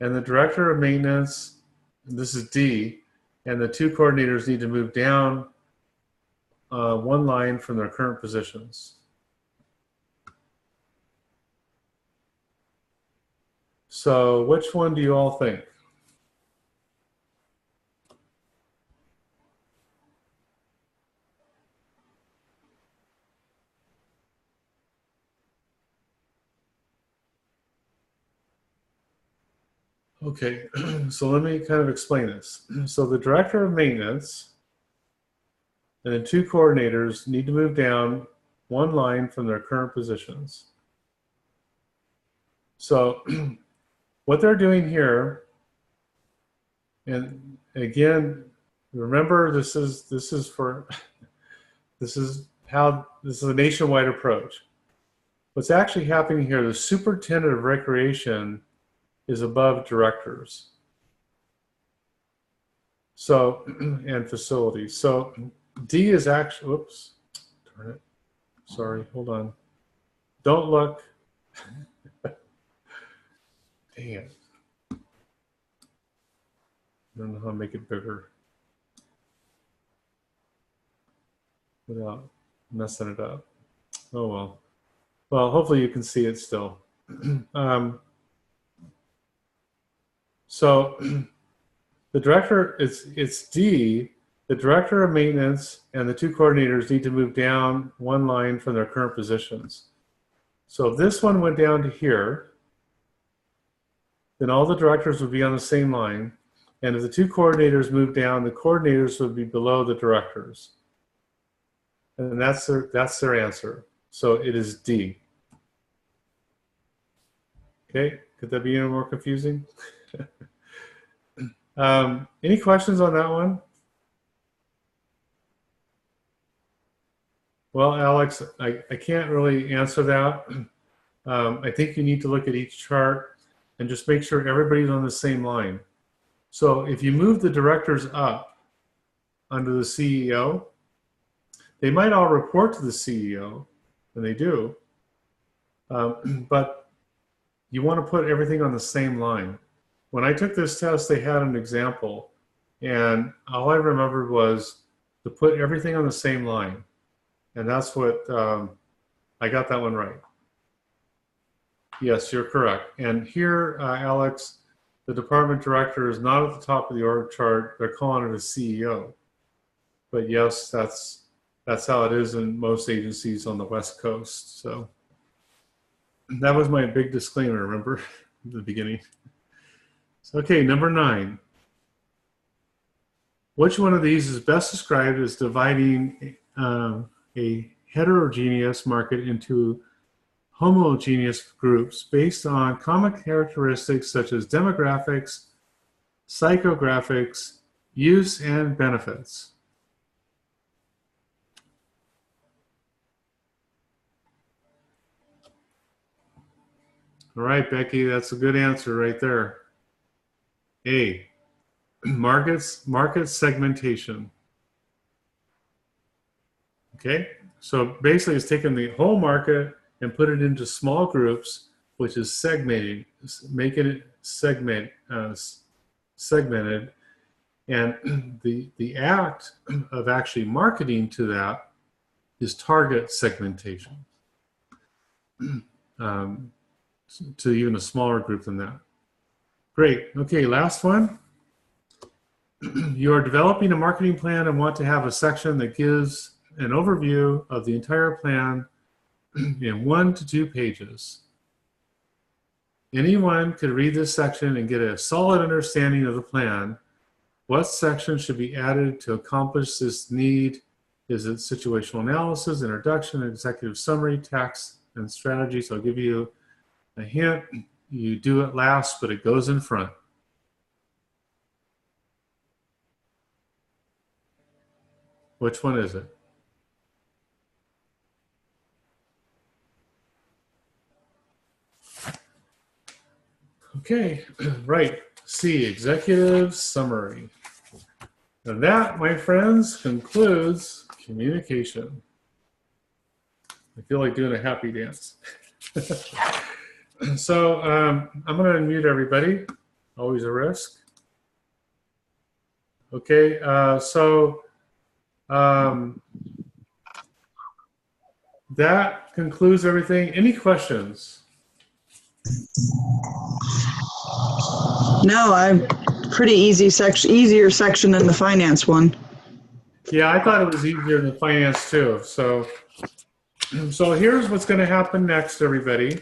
And the director of maintenance, this is D, and the 2 coordinators need to move down 1 line from their current positions. So which one do you all think? Okay, so let me kind of explain this. So the director of maintenance and the 2 coordinators need to move down 1 line from their current positions. So what they're doing here, and again, remember this is a nationwide approach. What's actually happening here, the superintendent of recreation is above directors. So, and facilities. So D is actually, whoops, darn it. Sorry, hold on. Don't look. Dang it. I don't know how to make it bigger without messing it up. Oh well. Well, hopefully you can see it still. So the The director, it's D. The director of maintenance and the two coordinators need to move down one line from their current positions. So if this one went down to here, then all the directors would be on the same line. And if the two coordinators move down, the coordinators would be below the directors. And that's their answer. So it is D. Okay, could that be any more confusing? Any questions on that one? Well, Alex, I can't really answer that. I think you need to look at each chart and just make sure everybody's on the same line. So if you move the directors up under the CEO, they might all report to the CEO, and they do, but you want to put everything on the same line. When I took this test, they had an example, and all I remembered was to put everything on the same line. And that's what, I got that one right. Yes, you're correct. And here, Alex, the department director is not at the top of the org chart. They're calling it a CEO. But yes, that's how it is in most agencies on the West Coast. So that was my big disclaimer, remember, at the beginning. So, okay, number 9. Which one of these is best described as dividing a heterogeneous market into homogeneous groups based on common characteristics such as demographics, psychographics, use, and benefits? All right, Becky, that's a good answer right there. A, market segmentation. Okay, so basically it's taking the whole market and put it into small groups, which is segmenting, making it segmented. And the act of actually marketing to that is target segmentation. To even a smaller group than that. Great. Okay, last one. You are developing a marketing plan and want to have a section that gives an overview of the entire plan in 1 to 2 pages. Anyone could read this section and get a solid understanding of the plan. What section should be added to accomplish this need? Is it situational analysis, introduction, executive summary, tax, and strategies? I'll give you a hint. You do it last, but it goes in front. Which one is it? Okay, right. C, executive summary. And that, my friends, concludes communication. I feel like doing a happy dance. So I'm going to unmute everybody. Always a risk. Okay, that concludes everything. Any questions? No, I'm pretty easy section, easier section than the finance one. Yeah, I thought it was easier than finance too. So here's what's going to happen next, everybody.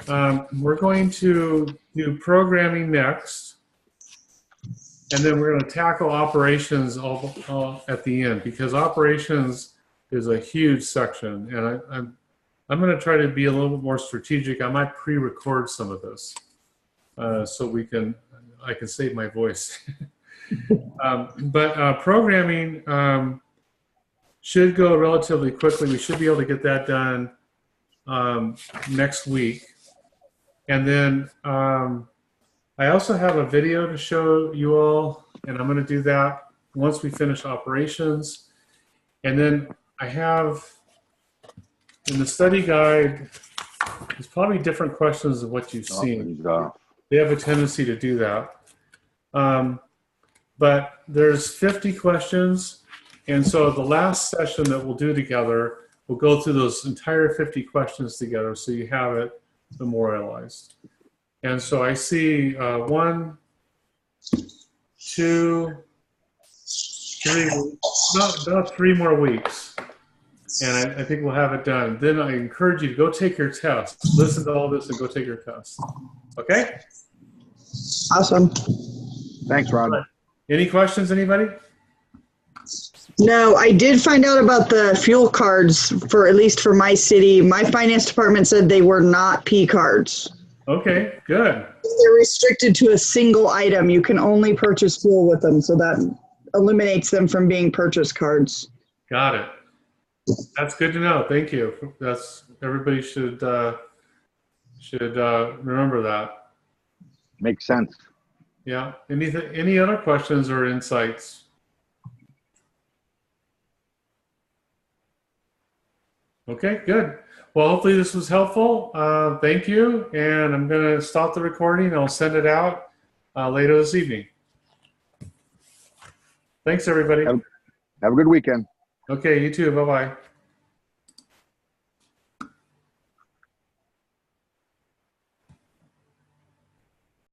We're going to do programming next, and then we're going to tackle operations all at the end, because operations is a huge section, and I'm going to try to be a little bit more strategic. I might pre-record some of this so I can save my voice. But programming should go relatively quickly. We should be able to get that done next week. And then I also have a video to show you all, and I'm going to do that once we finish operations. And then I have in the study guide, there's probably different questions of what you've seen. They have a tendency to do that. But there's 50 questions. And so the last session that we'll do together, we'll go through those entire 50 questions together so you have it memorialized. And so I see 1, about 3 more weeks. And I think we'll have it done. Then I encourage you to go take your test. Listen to all this and go take your test. Okay? Awesome. Thanks, Ron. Any questions, anybody? No, I did find out about the fuel cards for, at least for my city. My finance department said they were not P cards. Okay, good. They're restricted to a single item. You can only purchase fuel with them, so that eliminates them from being purchase cards. Got it. That's good to know. Thank you. Everybody should remember that. Makes sense. Yeah. Any other questions or insights? Okay, good. Well, hopefully this was helpful. Thank you. And I'm going to stop the recording and I'll send it out later this evening. Thanks, everybody. Have a good weekend. Okay, you too. Bye-bye.